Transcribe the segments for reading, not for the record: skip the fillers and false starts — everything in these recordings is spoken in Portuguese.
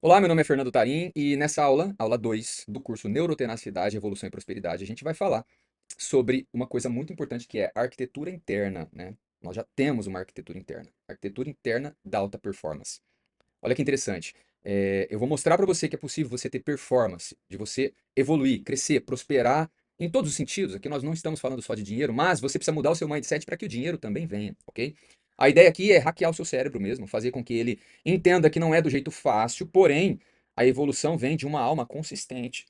Olá, meu nome é Fernando Tarim e nessa aula, aula 2 do curso Neurotenacidade, Evolução e Prosperidade, a gente vai falar sobre uma coisa muito importante que é a arquitetura interna, né? Nós já temos uma arquitetura interna da alta performance. Olha que interessante. Eu vou mostrar para você que é possível você ter performance, de você evoluir, crescer, prosperar em todos os sentidos. Aqui nós não estamos falando só de dinheiro, mas você precisa mudar o seu mindset para que o dinheiro também venha, ok? A ideia aqui é hackear o seu cérebro mesmo, fazer com que ele entenda que não é do jeito fácil, porém a evolução vem de uma alma consistente.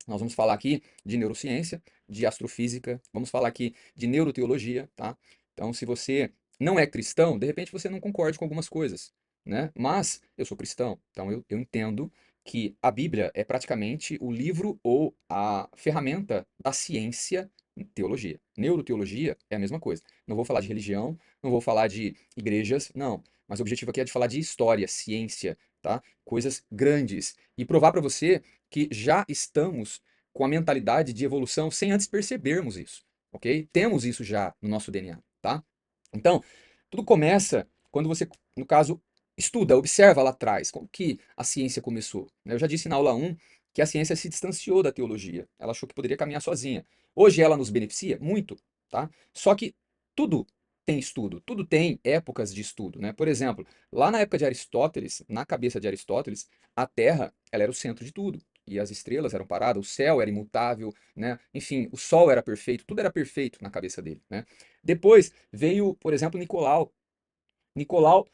Nós vamos falar aqui de neurociência, de astrofísica, vamos falar aqui de neuroteologia, tá? Então, se você não é cristão, de repente você não concorde com algumas coisas, né? Mas eu sou cristão, então eu entendo que a Bíblia é praticamente o livro ou a ferramenta da ciência teologia. Neuroteologia é a mesma coisa. Não vou falar de religião, não vou falar de igrejas, não. Mas o objetivo aqui é de falar de história, ciência, tá? Coisas grandes. E provar para você que já estamos com a mentalidade de evolução sem antes percebermos isso, ok? Temos isso já no nosso DNA, tá? Então, tudo começa quando você, no caso, estuda, observa lá atrás, como que a ciência começou, né? Eu já disse na aula um que a ciência se distanciou da teologia. Ela achou que poderia caminhar sozinha. Hoje ela nos beneficia muito, tá? Só que tudo tem estudo, tudo tem épocas de estudo, né? Por exemplo, lá na época de Aristóteles, na cabeça de Aristóteles, a Terra, ela era o centro de tudo. E as estrelas eram paradas, o céu era imutável, né? Enfim, o sol era perfeito, tudo era perfeito na cabeça dele, né? Depois veio, por exemplo, Nicolau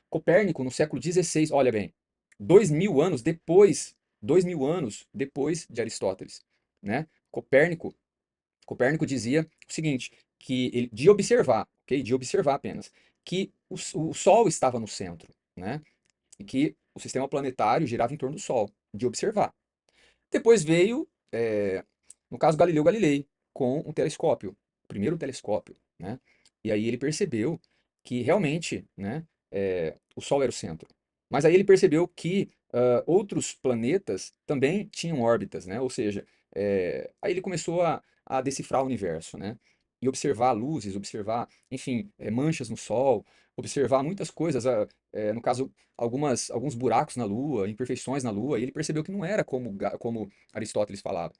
Copérnico, no século XVI, olha bem, 2000 anos depois, 2000 anos depois de Aristóteles, né? Copérnico dizia o seguinte, que ele, de observar, ok? De observar apenas, que o Sol estava no centro, né? E que o sistema planetário girava em torno do Sol, de observar. Depois veio, no caso, Galileu Galilei, com um telescópio, o primeiro telescópio, né? E aí ele percebeu que realmente, né, o Sol era o centro. Mas aí ele percebeu que outros planetas também tinham órbitas, né? Ou seja, aí ele começou a decifrar o universo, né? E observar luzes, observar, enfim, manchas no Sol, observar muitas coisas, no caso, alguns buracos na Lua, imperfeições na Lua, e ele percebeu que não era como Aristóteles falava.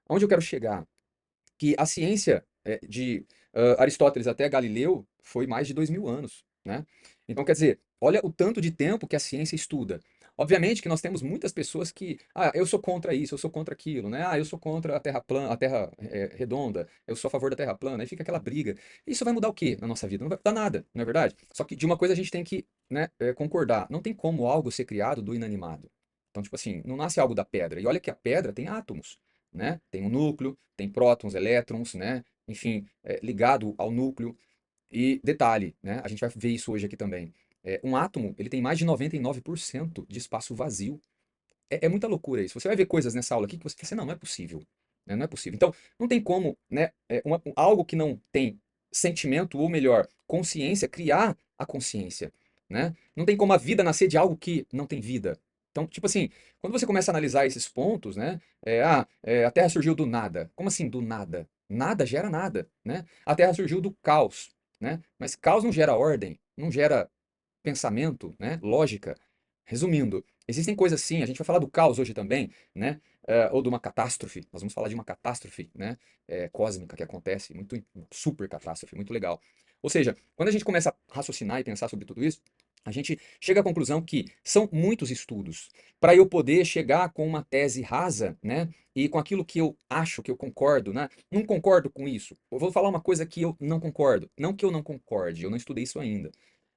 Onde eu quero chegar? Que a ciência de Aristóteles até Galileu foi mais de 2000 anos, né? Então, quer dizer, olha o tanto de tempo que a ciência estuda. Obviamente que nós temos muitas pessoas que, eu sou contra isso, eu sou contra aquilo, né? Eu sou contra a Terra plana, a Terra redonda, eu sou a favor da Terra plana, aí fica aquela briga. Isso vai mudar o quê na nossa vida? Não vai mudar nada, não é verdade? Só que de uma coisa a gente tem que, né, concordar. Não tem como algo ser criado do inanimado. Então, tipo assim, não nasce algo da pedra. E olha que a pedra tem átomos, né? Tem um núcleo, tem prótons, elétrons, né? Enfim, ligado ao núcleo. E detalhe, né? A gente vai ver isso hoje aqui também. Um átomo, ele tem mais de 99% de espaço vazio. É muita loucura isso. Você vai ver coisas nessa aula aqui que você pensa, não, não é possível. Né? Não é possível. Então, não tem como, né, algo que não tem sentimento, ou melhor, consciência, criar a consciência. Né? Não tem como a vida nascer de algo que não tem vida. Então, tipo assim, quando você começa a analisar esses pontos, né? A Terra surgiu do nada. Como assim do nada? Nada gera nada, né? A Terra surgiu do caos, né? Mas caos não gera ordem, não gera pensamento, né? Lógica. Resumindo, existem coisas assim, a gente vai falar do caos hoje também, né? Ou de uma catástrofe. Nós vamos falar de uma catástrofe, né? Cósmica que acontece, muito super catástrofe, muito legal. Ou seja, quando a gente começa a raciocinar e pensar sobre tudo isso, a gente chega à conclusão que são muitos estudos para eu poder chegar com uma tese rasa, né? E com aquilo que eu acho, que eu concordo, né? Não concordo com isso. Eu vou falar uma coisa que eu não concordo. Não que eu não concorde, eu não estudei isso ainda.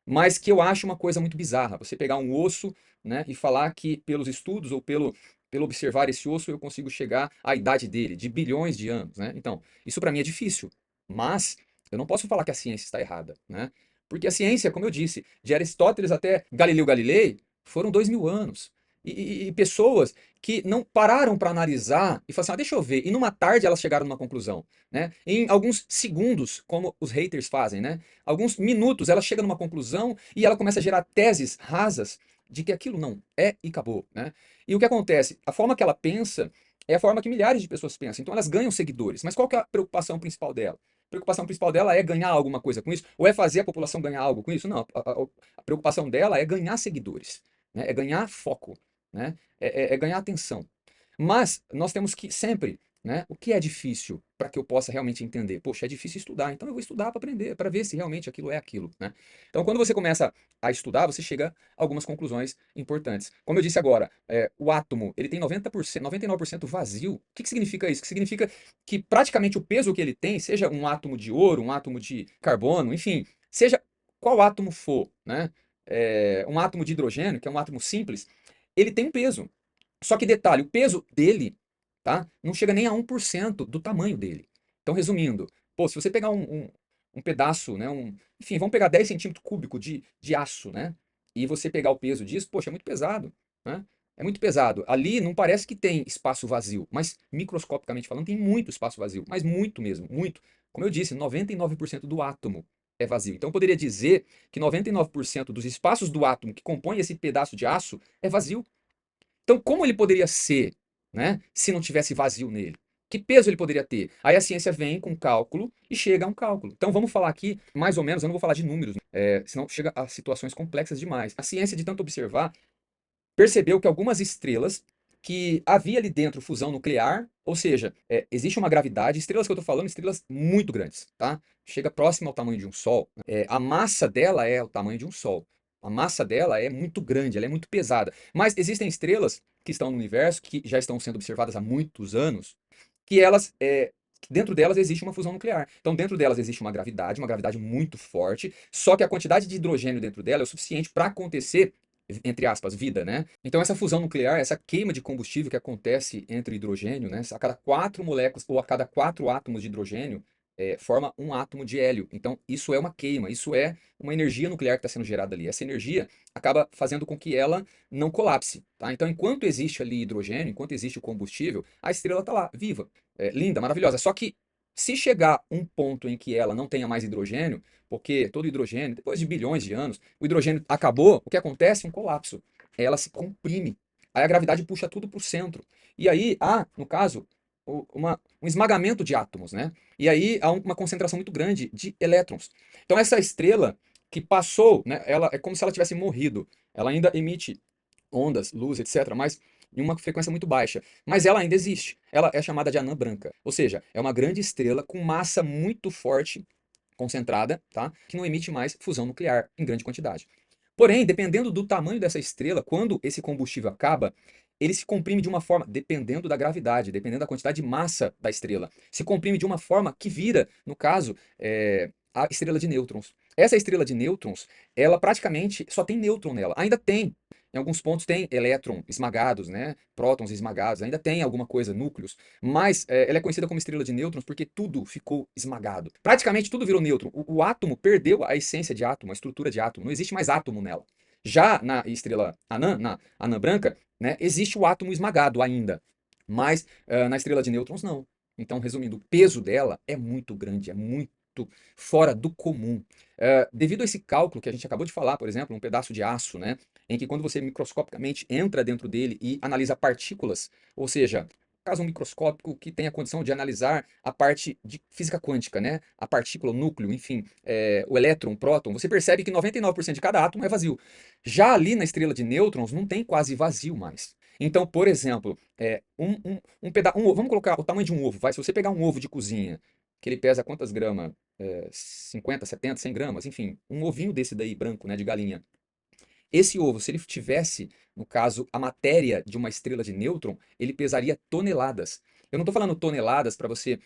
Mas que eu acho uma coisa muito bizarra. Você pegar um osso, né, e falar que pelos estudos ou pelo observar esse osso eu consigo chegar à idade dele, de bilhões de anos, né? Então, isso para mim é difícil. Mas eu não posso falar que a ciência está errada, né? Porque a ciência, como eu disse, de Aristóteles até Galileu Galilei, foram 2000 anos. E pessoas que não pararam para analisar e falaram assim, deixa eu ver. E numa tarde elas chegaram numa conclusão, né? Em alguns segundos, como os haters fazem, né? Alguns minutos ela chega numa conclusão e ela começa a gerar teses rasas de que aquilo não é e acabou, né? E o que acontece? A forma que ela pensa é a forma que milhares de pessoas pensam. Então elas ganham seguidores. Mas qual que é a preocupação principal dela? A preocupação principal dela é ganhar alguma coisa com isso? Ou é fazer a população ganhar algo com isso? Não, a preocupação dela é ganhar seguidores, né? É ganhar foco. né? É ganhar atenção. Mas nós temos que sempre, né? O que é difícil para que eu possa realmente entender? Poxa, é difícil estudar, então eu vou estudar para aprender, para ver se realmente aquilo é aquilo, né? Então, quando você começa a estudar, você chega a algumas conclusões importantes. Como eu disse agora, o átomo, ele tem 90%, 99% vazio. O que que significa isso? Que significa que praticamente o peso que ele tem, seja um átomo de ouro, um átomo de carbono, enfim, seja qual átomo for, né? Um átomo de hidrogênio, que é um átomo simples, ele tem um peso. Só que detalhe, o peso dele, tá? Não chega nem a 1% do tamanho dele. Então, resumindo, pô, se você pegar um pedaço, né? Enfim, vamos pegar 10 centímetros cúbicos de aço, né? E você pegar o peso disso, poxa, é muito pesado, né? É muito pesado. Ali não parece que tem espaço vazio, mas microscopicamente falando, tem muito espaço vazio, mas muito mesmo, muito. Como eu disse, 99% do átomo é vazio. Então, eu poderia dizer que 99% dos espaços do átomo que compõem esse pedaço de aço é vazio. Então, como ele poderia ser, né, se não tivesse vazio nele? Que peso ele poderia ter? Aí a ciência vem com cálculo e chega a um cálculo. Então vamos falar aqui, mais ou menos, eu não vou falar de números, senão chega a situações complexas demais. A ciência, de tanto observar, percebeu que algumas estrelas que havia ali dentro fusão nuclear, ou seja, existe uma gravidade, estrelas que eu estou falando, estrelas muito grandes, tá? Chega próximo ao tamanho de um Sol. A massa dela é o tamanho de um Sol. A massa dela é muito grande, ela é muito pesada. Mas existem estrelas que estão no universo, que já estão sendo observadas há muitos anos, que elas, dentro delas existe uma fusão nuclear. Então, dentro delas existe uma gravidade muito forte, só que a quantidade de hidrogênio dentro dela é o suficiente para acontecer, entre aspas, vida, né? Então, essa fusão nuclear, essa queima de combustível que acontece entre hidrogênio, né? A cada 4 moléculas ou a cada 4 átomos de hidrogênio, forma um átomo de hélio. Então, isso é uma queima, isso é uma energia nuclear que está sendo gerada ali. Essa energia acaba fazendo com que ela não colapse, tá? Então, enquanto existe ali hidrogênio, enquanto existe o combustível, a estrela está lá, viva, linda, maravilhosa. Só que se chegar um ponto em que ela não tenha mais hidrogênio, porque todo hidrogênio, depois de bilhões de anos, o hidrogênio acabou, o que acontece? Um colapso. Ela se comprime. Aí a gravidade puxa tudo para o centro. E aí há, no caso, um esmagamento de átomos, né? E aí há uma concentração muito grande de elétrons. Então essa estrela que passou, né, ela é como se ela tivesse morrido. Ela ainda emite ondas, luz, etc., mas em uma frequência muito baixa. Mas ela ainda existe. Ela é chamada de anã branca. Ou seja, é uma grande estrela com massa muito forte, concentrada, tá? Que não emite mais fusão nuclear em grande quantidade. Porém, dependendo do tamanho dessa estrela, quando esse combustível acaba, ele se comprime de uma forma, dependendo da gravidade, dependendo da quantidade de massa da estrela, se comprime de uma forma que vira, no caso, a estrela de nêutrons. Essa estrela de nêutrons, ela praticamente só tem nêutron nela. Ainda tem, em alguns pontos tem elétron esmagados, né? Prótons esmagados, ainda tem alguma coisa, núcleos, mas ela é conhecida como estrela de nêutrons porque tudo ficou esmagado. Praticamente tudo virou nêutron. O átomo perdeu a essência de átomo, a estrutura de átomo. Não existe mais átomo nela. Já na estrela anã, na anã branca, né, existe o átomo esmagado ainda, mas na estrela de nêutrons não. Então, resumindo, o peso dela é muito grande, é muito fora do comum. Devido a esse cálculo que a gente acabou de falar, por exemplo, um pedaço de aço, né, em que quando você microscopicamente entra dentro dele e analisa partículas, ou seja, caso um microscópico que tenha condição de analisar a parte de física quântica, né? A partícula, o núcleo, enfim, o elétron, o próton, você percebe que 99% de cada átomo é vazio. Já ali na estrela de nêutrons não tem quase vazio mais. Então, por exemplo, vamos colocar o tamanho de um ovo, vai, se você pegar um ovo de cozinha, que ele pesa quantas gramas? 50, 70, 100 gramas, enfim, um ovinho desse daí, branco, né, de galinha. Esse ovo, se ele tivesse, no caso, a matéria de uma estrela de nêutron, ele pesaria toneladas. Eu não estou falando toneladas para você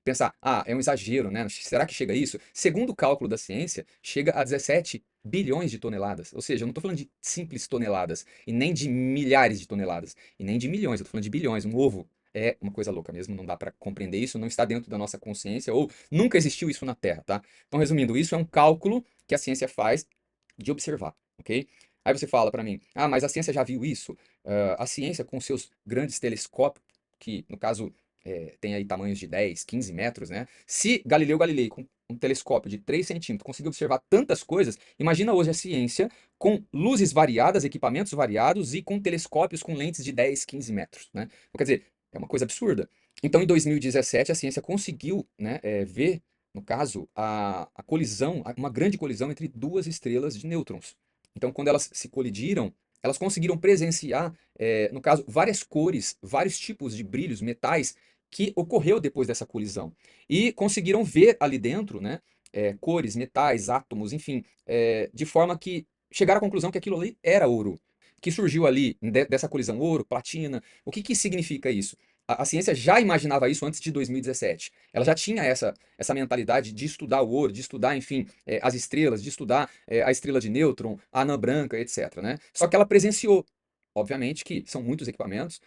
pensar, é um exagero, né? Será que chega a isso? Segundo o cálculo da ciência, chega a 17 bilhões de toneladas. Ou seja, eu não estou falando de simples toneladas, e nem de milhares de toneladas, e nem de milhões, eu estou falando de bilhões. Um ovo é uma coisa louca mesmo, não dá para compreender isso, não está dentro da nossa consciência, ou nunca existiu isso na Terra, tá? Então, resumindo, isso é um cálculo que a ciência faz de observar, ok? Aí você fala para mim, mas a ciência já viu isso? A ciência com seus grandes telescópios, que no caso tem aí tamanhos de 10, 15 metros, né? Se Galileu Galilei, com um telescópio de 3 centímetros, conseguiu observar tantas coisas, imagina hoje a ciência com luzes variadas, equipamentos variados e com telescópios com lentes de 10, 15 metros, né? Então, quer dizer, é uma coisa absurda. Então, em 2017, a ciência conseguiu, né, ver, no caso, a colisão, uma grande colisão entre duas estrelas de nêutrons. Então, quando elas se colidiram, elas conseguiram presenciar, no caso, várias cores, vários tipos de brilhos, metais, que ocorreu depois dessa colisão. E conseguiram ver ali dentro, né, cores, metais, átomos, enfim, de forma que chegaram à conclusão que aquilo ali era ouro, que surgiu ali dessa colisão ouro, platina. O que que significa isso? A ciência já imaginava isso antes de 2017. Ela já tinha essa mentalidade de estudar o ouro, de estudar, enfim, as estrelas, de estudar a estrela de nêutron, a anã branca, etc, né? Só que ela presenciou. Obviamente que são muitos equipamentos,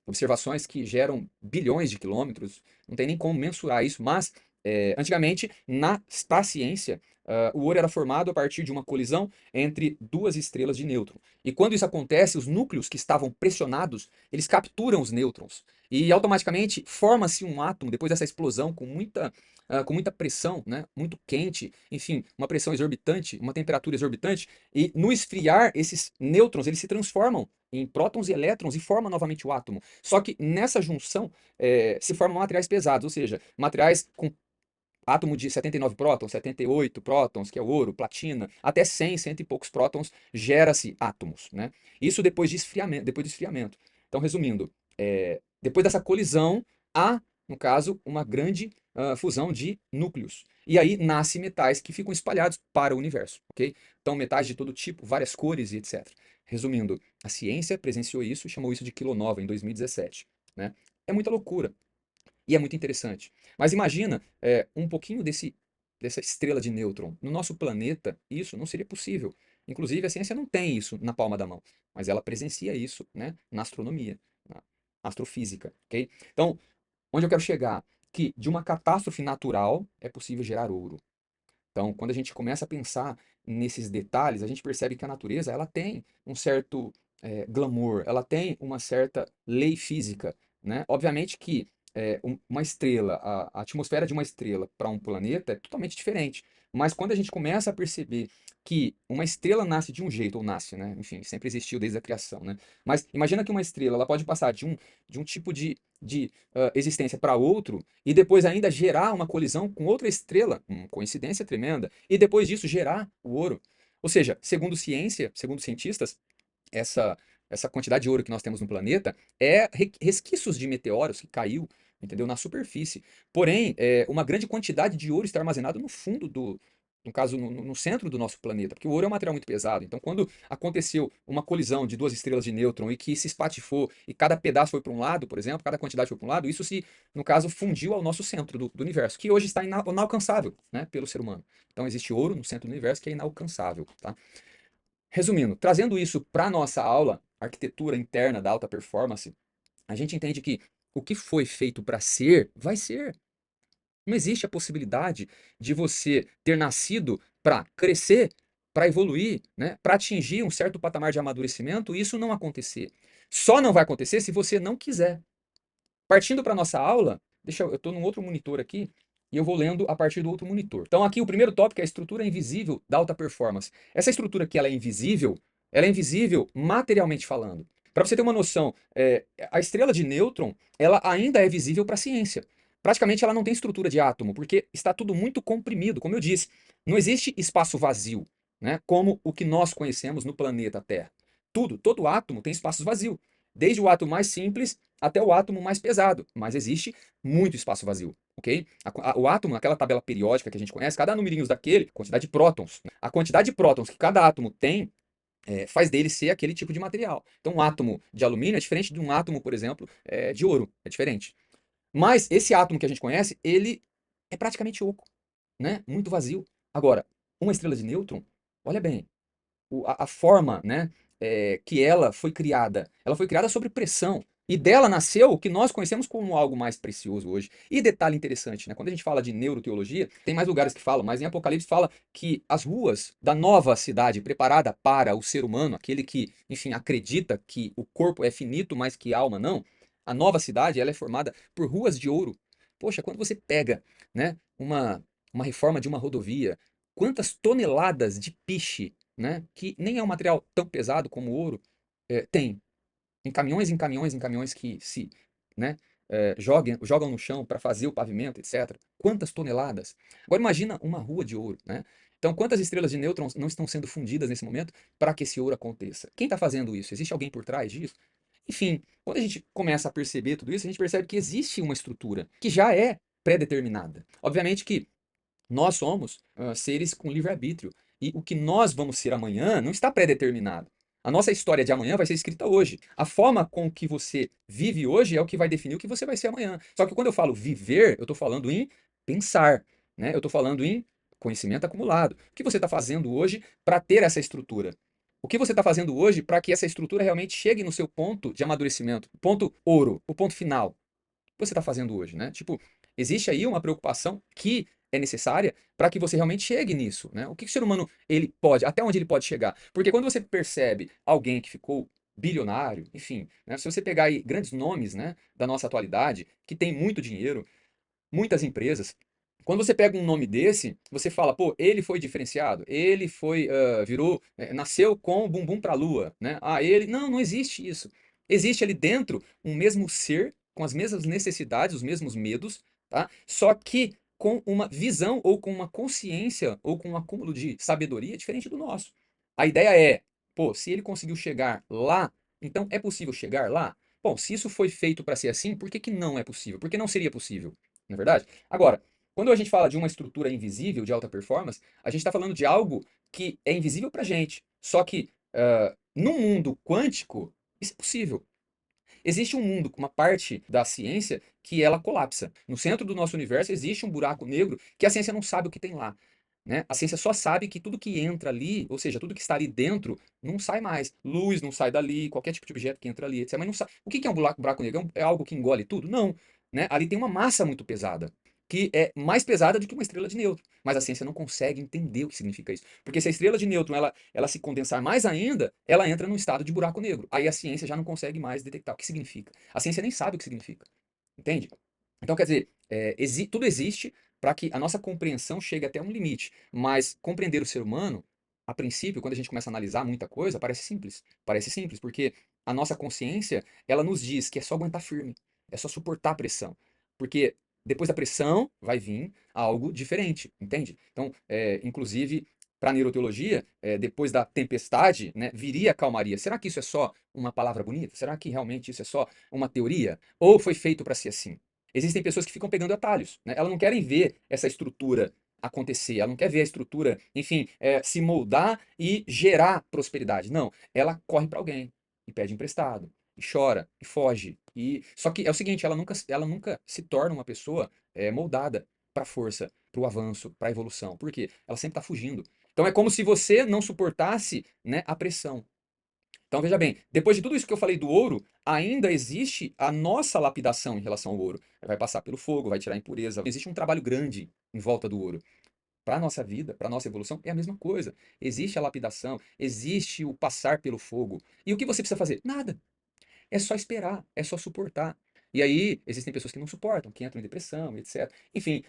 observações que geram bilhões de quilômetros, não tem nem como mensurar isso, mas antigamente, para a ciência, o ouro era formado a partir de uma colisão entre duas estrelas de nêutron. E quando isso acontece, os núcleos que estavam pressionados, eles capturam os nêutrons. E automaticamente forma-se um átomo, depois dessa explosão, com muita pressão, né? Muito quente, enfim, uma pressão exorbitante, uma temperatura exorbitante. E no esfriar, esses nêutrons eles se transformam em prótons e elétrons e formam novamente o átomo. Só que nessa junção se formam materiais pesados, ou seja, materiais com átomo de 79 prótons, 78 prótons, que é o ouro, platina, até 100, cento e poucos prótons, gera-se átomos, né? Isso depois de esfriamento, depois do esfriamento. Então, resumindo, depois dessa colisão, há, no caso, uma grande fusão de núcleos. E aí nascem metais que ficam espalhados para o universo, ok? Então, metais de todo tipo, várias cores e etc. Resumindo, a ciência presenciou isso e chamou isso de kilonova em 2017, né? É muita loucura. E é muito interessante. Mas imagina um pouquinho dessa estrela de nêutron. No nosso planeta, isso não seria possível. Inclusive, a ciência não tem isso na palma da mão, mas ela presencia isso, né, na astronomia, na astrofísica, ok? Então, onde eu quero chegar? Que de uma catástrofe natural é possível gerar ouro. Então, quando a gente começa a pensar nesses detalhes, a gente percebe que a natureza ela tem um certo glamour, ela tem uma certa lei física, né? Obviamente que uma estrela, a atmosfera de uma estrela para um planeta é totalmente diferente. Mas quando a gente começa a perceber que uma estrela nasce de um jeito, ou nasce, né? Enfim, sempre existiu desde a criação, né? Mas imagina que uma estrela ela pode passar de um tipo de existência para outro e depois ainda gerar uma colisão com outra estrela, uma coincidência tremenda, e depois disso gerar o ouro. Ou seja, segundo ciência, segundo cientistas, essa, essa quantidade de ouro que nós temos no planeta é resquícios de meteoros que caiu, entendeu, na superfície. Porém, uma grande quantidade de ouro está armazenado no fundo no caso, no centro do nosso planeta, porque o ouro é um material muito pesado. Então, quando aconteceu uma colisão de duas estrelas de nêutron e que se espatifou e cada pedaço foi para um lado, por exemplo, cada quantidade foi para um lado, isso se, no caso, fundiu ao nosso centro do universo, que hoje está inalcançável, né, pelo ser humano. Então, existe ouro no centro do universo que é inalcançável, tá? Resumindo, trazendo isso para a nossa aula, arquitetura interna da alta performance, a gente entende que o que foi feito para ser, vai ser. Não existe a possibilidade de você ter nascido para crescer, para evoluir, né, para atingir um certo patamar de amadurecimento e isso não acontecer. Só não vai acontecer se você não quiser. Partindo para a nossa aula, eu estou num outro monitor aqui e eu vou lendo a partir do outro monitor. Então aqui o primeiro tópico é a estrutura invisível da alta performance. Essa estrutura aqui ela é invisível materialmente falando. Para você ter uma noção, a estrela de nêutron ela ainda é visível para a ciência. Praticamente ela não tem estrutura de átomo, porque está tudo muito comprimido, como eu disse. Não existe espaço vazio, né, como o que nós conhecemos no planeta Terra. Todo átomo tem espaços vazios. Desde o átomo mais simples até o átomo mais pesado, mas existe muito espaço vazio, ok? O átomo, naquela tabela periódica que a gente conhece, cada numerinho daquele, quantidade de prótons. Né? A quantidade de prótons que cada átomo tem faz dele ser aquele tipo de material. Então, um átomo de alumínio é diferente de um átomo, por exemplo, de ouro, é diferente. Mas esse átomo que a gente conhece, ele é praticamente oco, né? Muito vazio. Agora, uma estrela de nêutron, olha bem, a forma, né, que ela foi criada sob pressão. E dela nasceu o que nós conhecemos como algo mais precioso hoje. E detalhe interessante, né? Quando a gente fala de neuroteologia, tem mais lugares que falam, mas em Apocalipse fala que as ruas da nova cidade preparada para o ser humano, aquele que, enfim, acredita que o corpo é finito, mas que a alma não, a nova cidade ela é formada por ruas de ouro. Poxa, quando você pega, né, uma reforma de uma rodovia, quantas toneladas de piche, né, que nem é um material tão pesado como o ouro, tem em caminhões, em caminhões, em caminhões que se, né, jogam no chão para fazer o pavimento, etc. Quantas toneladas? Agora imagina uma rua de ouro, né? Então, quantas estrelas de nêutrons não estão sendo fundidas nesse momento para que esse ouro aconteça? Quem está fazendo isso? Existe alguém por trás disso? Enfim, quando a gente começa a perceber tudo isso, a gente percebe que existe uma estrutura que já é pré-determinada. Obviamente que nós somos seres com livre-arbítrio. E o que nós vamos ser amanhã não está pré-determinado. A nossa história de amanhã vai ser escrita hoje. A forma com que você vive hoje é o que vai definir o que você vai ser amanhã. Só que quando eu falo viver, eu estou falando em pensar, né? Eu estou falando em conhecimento acumulado. O que você está fazendo hoje para ter essa estrutura? O que você está fazendo hoje para que essa estrutura realmente chegue no seu ponto de amadurecimento, o ponto ouro, o ponto final? Que você está fazendo hoje, né? Tipo, existe aí uma preocupação que é necessária para que você realmente chegue nisso, né? O que o ser humano ele pode, até onde ele pode chegar? Porque quando você percebe alguém que ficou bilionário, enfim, né? Se você pegar aí grandes nomes, né, da nossa atualidade, que tem muito dinheiro, muitas empresas, quando você pega um nome desse, você fala, pô, ele foi diferenciado, ele foi, virou, nasceu com o bumbum para a lua, né? Ah, ele, não, não existe isso. Existe ali dentro um mesmo ser, com as mesmas necessidades, os mesmos medos, tá? Só que com uma visão ou com uma consciência ou com um acúmulo de sabedoria diferente do nosso. A ideia é, pô, se ele conseguiu chegar lá, então é possível chegar lá? Bom, se isso foi feito para ser assim, por que que não é possível? Por que não seria possível? Não é verdade? Agora, quando a gente fala de uma estrutura invisível de alta performance, a gente está falando de algo que é invisível para a gente. Só que no mundo quântico, isso é possível. Existe um mundo, uma parte da ciência que ela colapsa. No centro do nosso universo existe um buraco negro que a ciência não sabe o que tem lá. Né? A ciência só sabe que tudo que entra ali, ou seja, tudo que está ali dentro, não sai mais. Luz não sai dali, qualquer tipo de objeto que entra ali, etc. Mas não sai. O que é um buraco negro? É algo que engole tudo? Não. Né? Ali tem uma massa muito pesada, que é mais pesada do que uma estrela de nêutron. Mas a ciência não consegue entender o que significa isso. Porque se a estrela de nêutron ela se condensar mais ainda, ela entra num estado de buraco negro. Aí a ciência já não consegue mais detectar o que significa. A ciência nem sabe o que significa. Entende? Então, quer dizer, tudo existe para que a nossa compreensão chegue até um limite. Mas compreender o ser humano, a princípio, quando a gente começa a analisar muita coisa, parece simples. Parece simples, porque a nossa consciência, ela nos diz que é só aguentar firme, é só suportar a pressão. Porque depois da pressão vai vir algo diferente, entende? Então, inclusive, para a neuroteologia, depois da tempestade, né, viria a calmaria. Será que isso é só uma palavra bonita? Será que realmente isso é só uma teoria? Ou foi feito para ser assim? Existem pessoas que ficam pegando atalhos, né? Elas não querem ver essa estrutura acontecer, ela não quer ver a estrutura, enfim, se moldar e gerar prosperidade. Não, ela corre para alguém e pede emprestado, e chora, e foge. Só que é o seguinte, ela nunca se torna uma pessoa moldada para a força, para o avanço, para a evolução. Por quê? Ela sempre está fugindo. Então é como se você não suportasse, né, a pressão. Então veja bem, depois de tudo isso que eu falei do ouro, ainda existe a nossa lapidação em relação ao ouro. Vai passar pelo fogo, vai tirar a impureza. Existe um trabalho grande em volta do ouro. Para a nossa vida, para a nossa evolução, é a mesma coisa. Existe a lapidação, existe o passar pelo fogo. E o que você precisa fazer? Nada. É só esperar, é só suportar. E aí, existem pessoas que não suportam, que entram em depressão, etc. Enfim,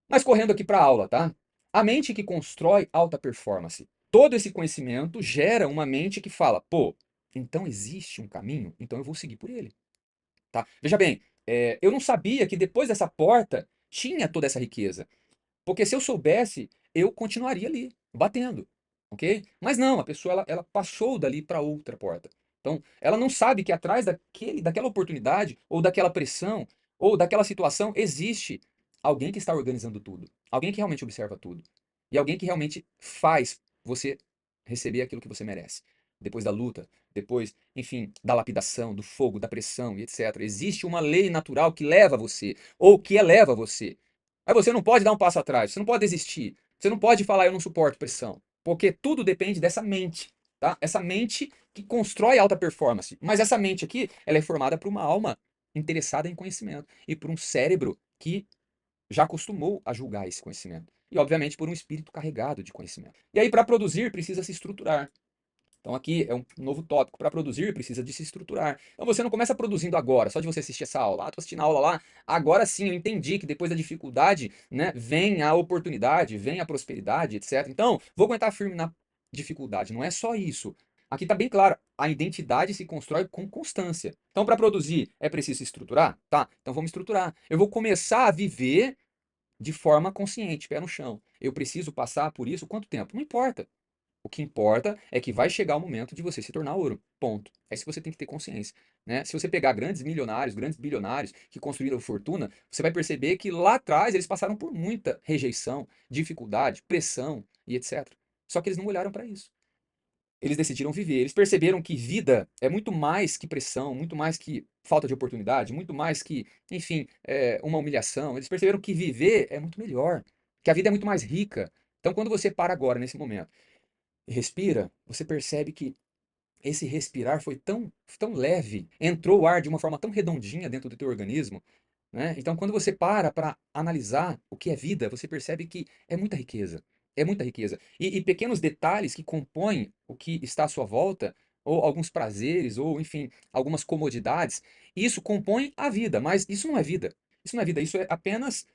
mas correndo aqui para a aula, tá? A mente que constrói alta performance. Todo esse conhecimento gera uma mente que fala, pô, então existe um caminho, então eu vou seguir por ele, tá? Veja bem, eu não sabia que depois dessa porta tinha toda essa riqueza. Porque se eu soubesse, eu continuaria ali, batendo, ok? Mas não, a pessoa ela passou dali para outra porta. Então, ela não sabe que atrás daquela oportunidade, ou daquela pressão, ou daquela situação, existe alguém que está organizando tudo. Alguém que realmente observa tudo. E alguém que realmente faz você receber aquilo que você merece. Depois da luta, depois, enfim, da lapidação, do fogo, da pressão e etc. Existe uma lei natural que leva você, ou que eleva você. Aí você não pode dar um passo atrás, você não pode desistir, você não pode falar eu não suporto pressão, porque tudo depende dessa mente, tá? Essa mente que constrói alta performance. Mas essa mente aqui, ela é formada por uma alma interessada em conhecimento e por um cérebro que já acostumou a julgar esse conhecimento. E, obviamente, por um espírito carregado de conhecimento. E aí, para produzir, precisa se estruturar. Então aqui é um novo tópico. Para produzir, precisa de se estruturar. Então você não começa produzindo agora, só de você assistir essa aula. Ah, tô assistindo a aula lá. Agora sim, eu entendi que depois da dificuldade, né, vem a oportunidade, vem a prosperidade, etc. Então, vou aguentar firme na dificuldade. Não é só isso. Aqui está bem claro, a identidade se constrói com constância. Então, para produzir, é preciso se estruturar? Tá, então vamos estruturar. Eu vou começar a viver de forma consciente, pé no chão. eu preciso passar por isso quanto tempo? Não importa. O que importa é que vai chegar o momento de você se tornar ouro. Ponto. É isso que você tem que ter consciência, né? Se você pegar grandes milionários, grandes bilionários que construíram fortuna, você vai perceber que lá atrás eles passaram por muita rejeição, dificuldade, pressão e etc. Só que eles não olharam para isso. Eles decidiram viver. Eles perceberam que vida é muito mais que pressão, muito mais que falta de oportunidade, muito mais que, enfim, uma humilhação. Eles perceberam que viver é muito melhor, que a vida é muito mais rica. Então, quando você para agora, nesse momento, e respira, você percebe que esse respirar foi tão leve, entrou o ar de uma forma tão redondinha dentro do teu organismo, né? Então, quando você para analisar o que é vida, você percebe que é muita riqueza. É muita riqueza. E pequenos detalhes que compõem o que está à sua volta, ou alguns prazeres, ou enfim, algumas comodidades, isso compõe a vida, mas isso não é vida. Isso não é vida, isso é apenas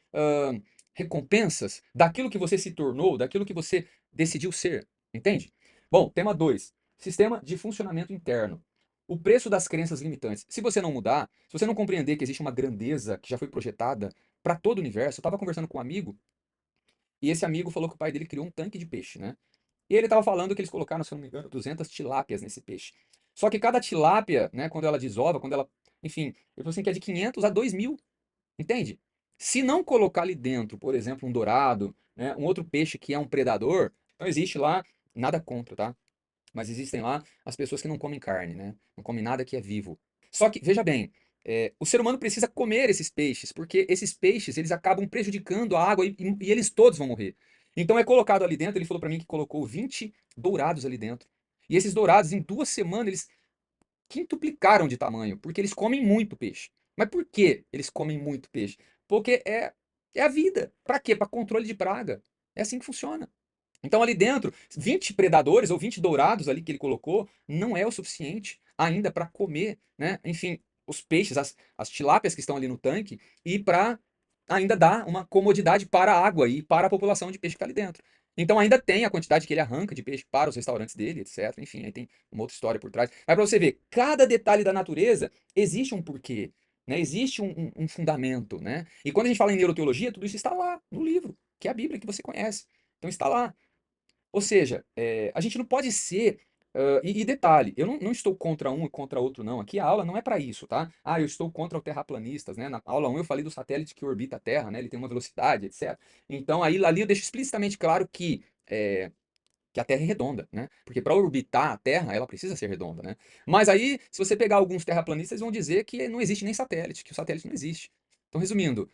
recompensas daquilo que você se tornou, daquilo que você decidiu ser. Entende? Bom, tema 2: sistema de funcionamento interno. O preço das crenças limitantes. Se você não mudar, se você não compreender que existe uma grandeza que já foi projetada para todo o universo, eu estava conversando com um amigo e esse amigo falou que o pai dele criou um tanque de peixe, né? E ele estava falando que eles colocaram, se eu não me engano, 200 tilápias nesse peixe. Só que cada tilápia, né, quando ela desova, quando ela, enfim, ele falou assim que é de 500 a 2.000, entende? Se não colocar ali dentro, por exemplo, um dourado, né, um outro peixe que é um predador, não existe lá nada contra, tá? Mas existem lá as pessoas que não comem carne, né? Não comem nada que é vivo. Só que, veja bem, o ser humano precisa comer esses peixes, porque esses peixes eles acabam prejudicando a água e eles todos vão morrer. Então é colocado ali dentro, ele falou para mim que colocou 20 dourados ali dentro. E esses dourados, em 2 semanas, eles quintuplicaram de tamanho, porque eles comem muito peixe. Mas por que eles comem muito peixe? Porque é a vida. Para quê? Para controle de praga. É assim que funciona. Então ali dentro, 20 predadores ou 20 dourados ali que ele colocou, não é o suficiente ainda para comer, né? Enfim, os peixes, as tilápias que estão ali no tanque e para ainda dar uma comodidade para a água e para a população de peixe que está ali dentro. Então ainda tem a quantidade que ele arranca de peixe para os restaurantes dele, etc. Enfim, aí tem uma outra história por trás. Mas para você ver, cada detalhe da natureza existe um porquê, né? Existe um fundamento, né? E quando a gente fala em neuroteologia, tudo isso está lá no livro, que é a Bíblia que você conhece. Então está lá. Ou seja, a gente não pode ser. E detalhe, eu não estou contra um e contra outro, não. Aqui a aula não é para isso, tá? Ah, eu estou contra os terraplanistas, né? Na aula 1 eu falei do satélite que orbita a Terra, né? Ele tem uma velocidade, etc. Então, aí ali eu deixo explicitamente claro que a Terra é redonda, né? Porque para orbitar a Terra, ela precisa ser redonda, né? Mas aí, se você pegar alguns terraplanistas, eles vão dizer que não existe nem satélite, que o satélite não existe. Então, resumindo,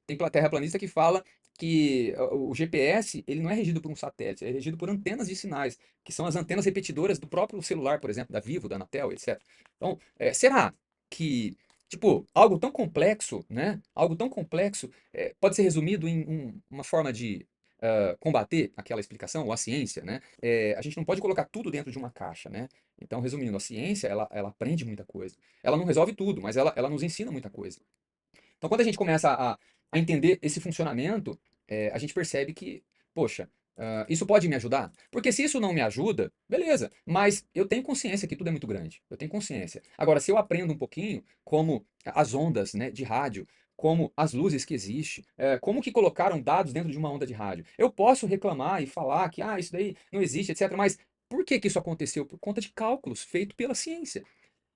tem terraplanista que fala que o GPS ele não é regido por um satélite, é regido por antenas de sinais, que são as antenas repetidoras do próprio celular, por exemplo, da Vivo, da Anatel, etc. Então, será que, tipo, algo tão complexo, né? Algo tão complexo pode ser resumido em uma forma de combater aquela explicação, ou a ciência, né? A gente não pode colocar tudo dentro de uma caixa, né? Então, resumindo, a ciência, ela aprende muita coisa. Ela não resolve tudo, mas ela nos ensina muita coisa. Então, quando a gente começa a entender esse funcionamento, a gente percebe que, poxa, isso pode me ajudar? Porque se isso não me ajuda, beleza, mas eu tenho consciência que tudo é muito grande. Eu tenho consciência. Agora, se eu aprendo um pouquinho como as ondas, né, de rádio, como as luzes que existem, como que colocaram dados dentro de uma onda de rádio, eu posso reclamar e falar que isso daí não existe, etc. Mas por que que isso aconteceu? Por conta de cálculos feitos pela ciência.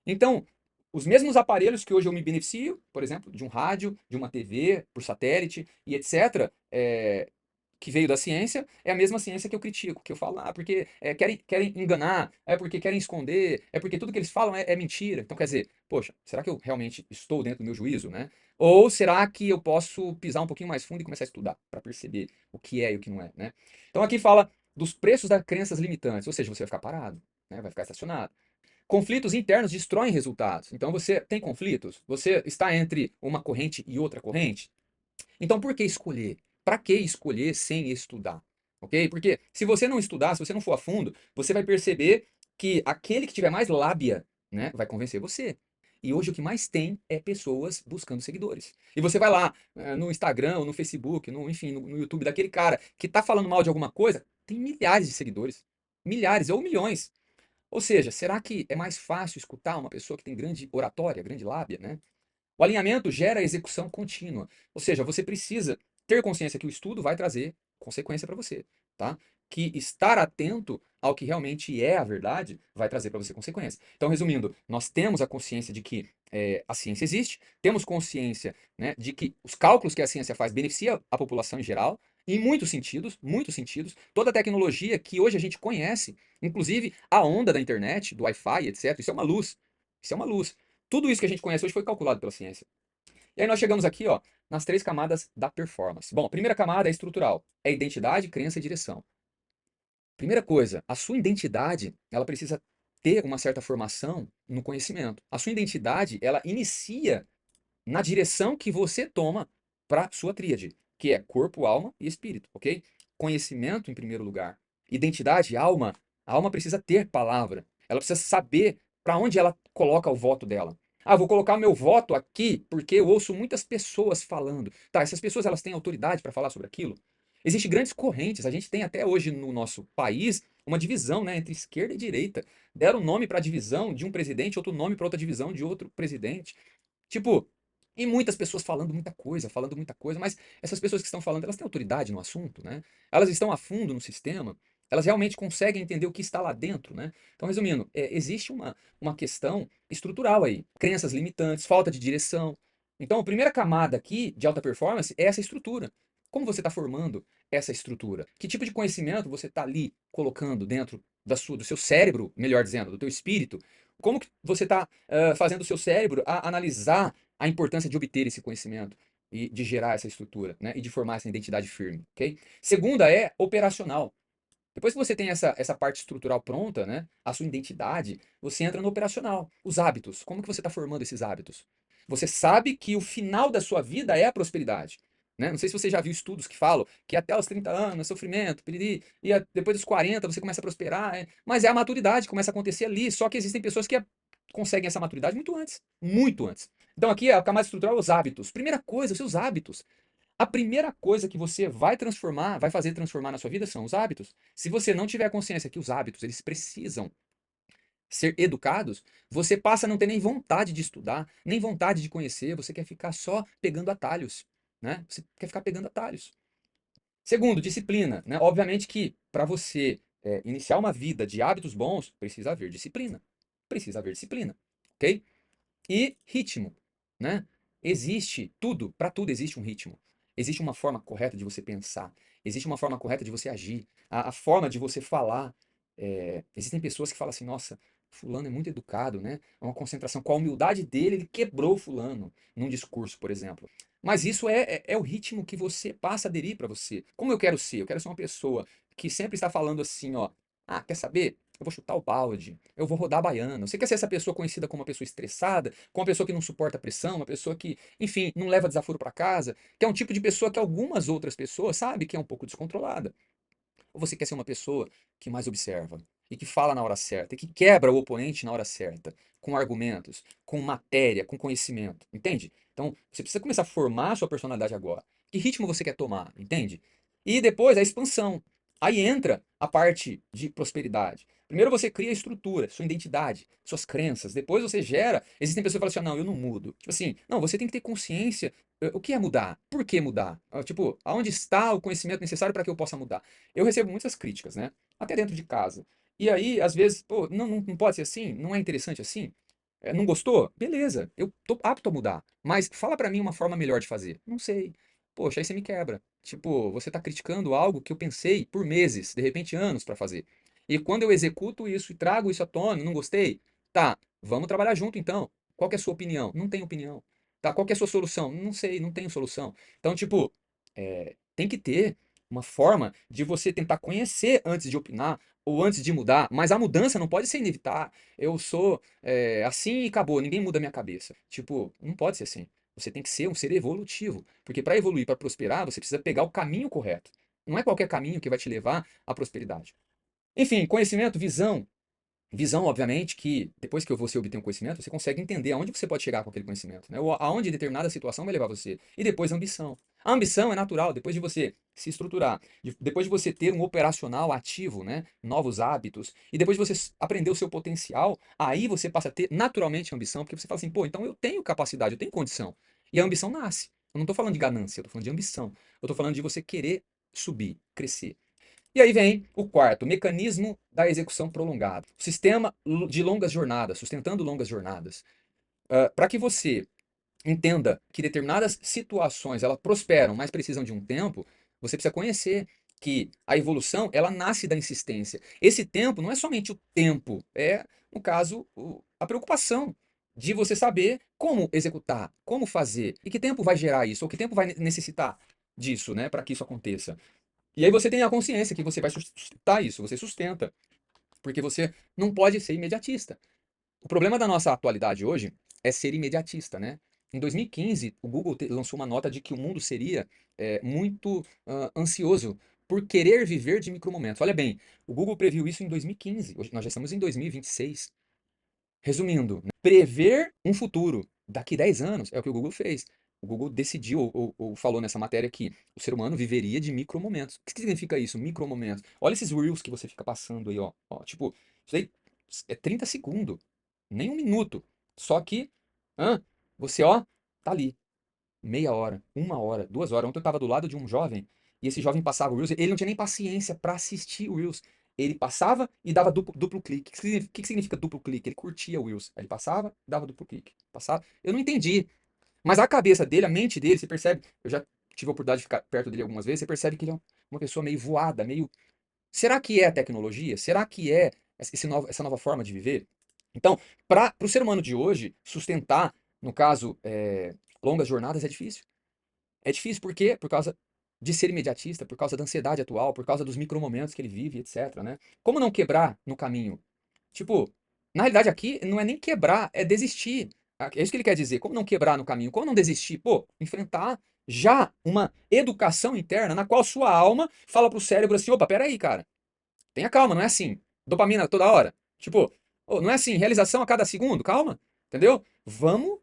Então, os mesmos aparelhos que hoje eu me beneficio, por exemplo, de um rádio, de uma TV, por satélite e etc., que veio da ciência, é a mesma ciência que eu critico, que eu falo, porque querem enganar, é porque querem esconder, é porque tudo que eles falam é mentira. Então, quer dizer, poxa, será que eu realmente estou dentro do meu juízo, né? Ou será que eu posso pisar um pouquinho mais fundo e começar a estudar para perceber o que é e o que não é, né? Então, aqui fala dos preços das crenças limitantes, ou seja, você vai ficar parado, né? Vai ficar estacionado. Conflitos internos destroem resultados. Então você tem conflitos? Você está entre uma corrente e outra corrente? Então por que escolher? Para que escolher sem estudar? Ok? Porque se você não estudar, se você não for a fundo, você vai perceber que aquele que tiver mais lábia, né, vai convencer você. E hoje o que mais tem é pessoas buscando seguidores. E você vai lá no Instagram, ou no Facebook, enfim, no YouTube daquele cara que está falando mal de alguma coisa, tem milhares de seguidores. Milhares ou milhões. Ou seja, será que é mais fácil escutar uma pessoa que tem grande oratória, grande lábia, né? O alinhamento gera execução contínua. Ou seja, você precisa ter consciência que o estudo vai trazer consequência para você, tá? Que estar atento ao que realmente é a verdade vai trazer para você consequência. Então, resumindo, nós temos a consciência de que a ciência existe, temos consciência, né, de que os cálculos que a ciência faz beneficia a população em geral, em muitos sentidos. Toda a tecnologia que hoje a gente conhece, inclusive a onda da internet, do Wi-Fi, etc., isso é uma luz. Isso é uma luz. Tudo isso que a gente conhece hoje foi calculado pela ciência. E aí nós chegamos aqui, ó, nas 3 camadas da performance. Bom, a primeira camada é estrutural, é identidade, crença e direção. Primeira coisa, a sua identidade, ela precisa ter uma certa formação no conhecimento. A sua identidade, ela inicia na direção que você toma para sua tríade, que é corpo, alma e espírito, ok? Conhecimento em primeiro lugar. Identidade, alma. A alma precisa ter palavra. Ela precisa saber para onde ela coloca o voto dela. Ah, vou colocar meu voto aqui porque eu ouço muitas pessoas falando. Tá, essas pessoas elas têm autoridade para falar sobre aquilo? Existem grandes correntes. A gente tem até hoje no nosso país uma divisão, né, entre esquerda e direita. Deram nome para a divisão de um presidente, outro nome para outra divisão de outro presidente. Tipo, e muitas pessoas falando muita coisa, mas essas pessoas que estão falando, elas têm autoridade no assunto, né? Elas estão a fundo no sistema, elas realmente conseguem entender o que está lá dentro, né? Então, resumindo, existe uma questão estrutural aí, crenças limitantes, falta de direção. Então, a primeira camada aqui de alta performance é essa estrutura. Como você está formando essa estrutura? Que tipo de conhecimento você está ali colocando dentro do seu cérebro, melhor dizendo, do teu espírito? Como que você está fazendo o seu cérebro a analisar a importância de obter esse conhecimento e de gerar essa estrutura, né? E de formar essa identidade firme, ok? Segunda é operacional. Depois que você tem essa parte estrutural pronta, né? A sua identidade, você entra no operacional. Os hábitos. Como que você está formando esses hábitos? Você sabe que o final da sua vida é a prosperidade. Né? Não sei se você já viu estudos que falam que até os 30 anos é sofrimento, piriri, e depois dos 40 você começa a prosperar. Mas é a maturidade que começa a acontecer ali. Só que existem pessoas que conseguem essa maturidade muito antes. Muito antes. Então aqui a camada estrutural é os hábitos. Primeira coisa, os seus hábitos. A primeira coisa que você vai transformar, vai fazer transformar na sua vida são os hábitos. Se você não tiver consciência que os hábitos, eles precisam ser educados, você passa a não ter nem vontade de estudar, nem vontade de conhecer, você quer ficar só pegando atalhos, né? Você quer ficar pegando atalhos. Segundo, disciplina, né? Obviamente que para você iniciar uma vida de hábitos bons, precisa haver disciplina. Precisa haver disciplina, ok? E ritmo, né? Existe tudo, para tudo existe um ritmo. Existe uma forma correta de você pensar. Existe uma forma correta de você agir. A forma de você falar. Existem pessoas que falam assim, nossa, fulano é muito educado, né? É uma concentração. Com a humildade dele, ele quebrou fulano num discurso, por exemplo. Mas isso é o ritmo que você passa a aderir para você. Como eu quero ser? Eu quero ser uma pessoa que sempre está falando assim, ó. Ah, quer saber? Eu vou chutar o balde, eu vou rodar a baiana. Você quer ser essa pessoa conhecida como uma pessoa estressada, como uma pessoa que não suporta pressão, uma pessoa que, enfim, não leva desaforo para casa, que é um tipo de pessoa que algumas outras pessoas sabem que é um pouco descontrolada. Ou você quer ser uma pessoa que mais observa e que fala na hora certa e que quebra o oponente na hora certa, com argumentos, com matéria, com conhecimento, entende? Então, você precisa começar a formar a sua personalidade agora. Que ritmo você quer tomar, entende? E depois a expansão. Aí entra a parte de prosperidade. Primeiro você cria a estrutura, sua identidade, suas crenças. Depois você gera. Existem pessoas que falam assim: ah, não, eu não mudo. Tipo assim, não, você tem que ter consciência. O que é mudar? Por que mudar? Tipo, aonde está o conhecimento necessário para que eu possa mudar? Eu recebo muitas críticas, né? Até dentro de casa. E aí, às vezes, pô, não pode ser assim? Não é interessante assim? Não gostou? Beleza, eu tô apto a mudar. Mas fala pra mim uma forma melhor de fazer. Não sei. Poxa, aí você me quebra. Tipo, você tá criticando algo que eu pensei por meses, de repente anos pra fazer. E quando eu executo isso e trago isso à tona, não gostei? Tá, vamos trabalhar junto então. Qual que é a sua opinião? Não tenho opinião. Tá, qual que é a sua solução? Não sei, não tenho solução. Então, tipo, tem que ter uma forma de você tentar conhecer antes de opinar ou antes de mudar, mas a mudança não pode ser inevitável. Eu sou assim e acabou, ninguém muda a minha cabeça. Tipo, não pode ser assim. Você tem que ser um ser evolutivo, porque para evoluir, para prosperar, você precisa pegar o caminho correto. Não é qualquer caminho que vai te levar à prosperidade. Enfim, conhecimento, visão, visão, obviamente, que depois que você obter um conhecimento, você consegue entender aonde você pode chegar com aquele conhecimento, né? Ou aonde determinada situação vai levar você. E depois a ambição. A ambição é natural, depois de você se estruturar, depois de você ter um operacional ativo, né? Novos hábitos, e depois de você aprender o seu potencial, aí você passa a ter naturalmente ambição, porque você fala assim, pô, então eu tenho capacidade, eu tenho condição. E a ambição nasce. Eu não estou falando de ganância, eu estou falando de ambição. Eu estou falando de você querer subir, crescer. E aí vem o quarto, mecanismo da execução prolongada. Sistema de longas jornadas, sustentando longas jornadas. Para que você entenda que determinadas situações elas prosperam, mas precisam de um tempo, você precisa conhecer que a evolução ela nasce da insistência. Esse tempo não é somente o tempo, é, no caso, a preocupação de você saber como executar, como fazer, e que tempo vai gerar isso, ou que tempo vai necessitar disso, né, para que isso aconteça. E aí você tem a consciência que você vai sustentar isso, você sustenta, porque você não pode ser imediatista. O problema da nossa atualidade hoje é ser imediatista, né? Em 2015, o Google lançou uma nota de que o mundo seria muito ansioso por querer viver de micromomentos. Olha bem, o Google previu isso em 2015. Hoje nós já estamos em 2026. Resumindo, né, prever um futuro daqui 10 anos é o que o Google fez. O Google decidiu ou falou nessa matéria que o ser humano viveria de micromomentos. O que significa isso, micromomentos? Olha esses reels que você fica passando aí, ó. Tipo, isso aí é 30 segundos, nem um minuto. Só que, hã, você, ó, tá ali, meia hora, 1 hora, 2 horas. Ontem eu tava do lado de um jovem, e esse jovem passava o Reels, ele não tinha nem paciência pra assistir o Reels. Ele passava e dava duplo clique. O que significa duplo clique? Ele curtia o Reels. Aí ele passava e dava duplo clique. Passava. Eu não entendi. Mas a cabeça dele, a mente dele, você percebe. Eu já tive a oportunidade de ficar perto dele algumas vezes. Você percebe que ele é uma pessoa meio voada, meio. Será que é a tecnologia? Será que é essa nova forma de viver? Então, para o ser humano de hoje, sustentar, no caso, longas jornadas é difícil. É difícil por quê? Por causa de ser imediatista, por causa da ansiedade atual, por causa dos micromomentos que ele vive, etc, né? Como não quebrar no caminho? Tipo, na realidade aqui não é nem quebrar, é desistir. É isso que ele quer dizer. Como não quebrar no caminho? Como não desistir? Pô, enfrentar já uma educação interna na qual sua alma fala pro cérebro assim, opa, peraí, cara. Tenha calma, não é assim. Dopamina toda hora. Tipo, não é assim, realização a cada segundo, calma. Entendeu? Vamos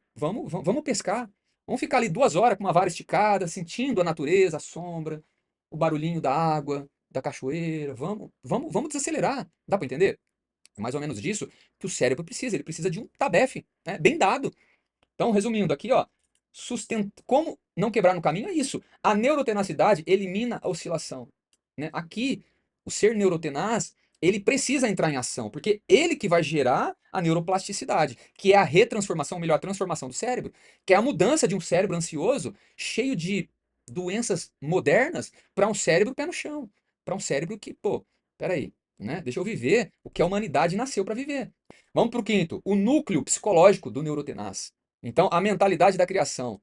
pescar. Vamos ficar ali 2 horas com uma vara esticada, sentindo a natureza, a sombra, o barulhinho da água, da cachoeira. Vamos desacelerar. Dá pra entender? É mais ou menos disso que o cérebro precisa. Ele precisa de um tabefe, né? Bem dado. Então, resumindo aqui, ó, como não quebrar no caminho é isso. A neurotenacidade elimina a oscilação, né? Aqui, o ser neurotenaz, ele precisa entrar em ação, porque ele que vai gerar a neuroplasticidade, que é a retransformação, melhor, a transformação do cérebro, que é a mudança de um cérebro ansioso, cheio de doenças modernas, para um cérebro pé no chão, para um cérebro que, pô, peraí, né? Deixa eu viver o que a humanidade nasceu para viver. Vamos para o quinto, o núcleo psicológico do neurotenaz. Então, a mentalidade da criação.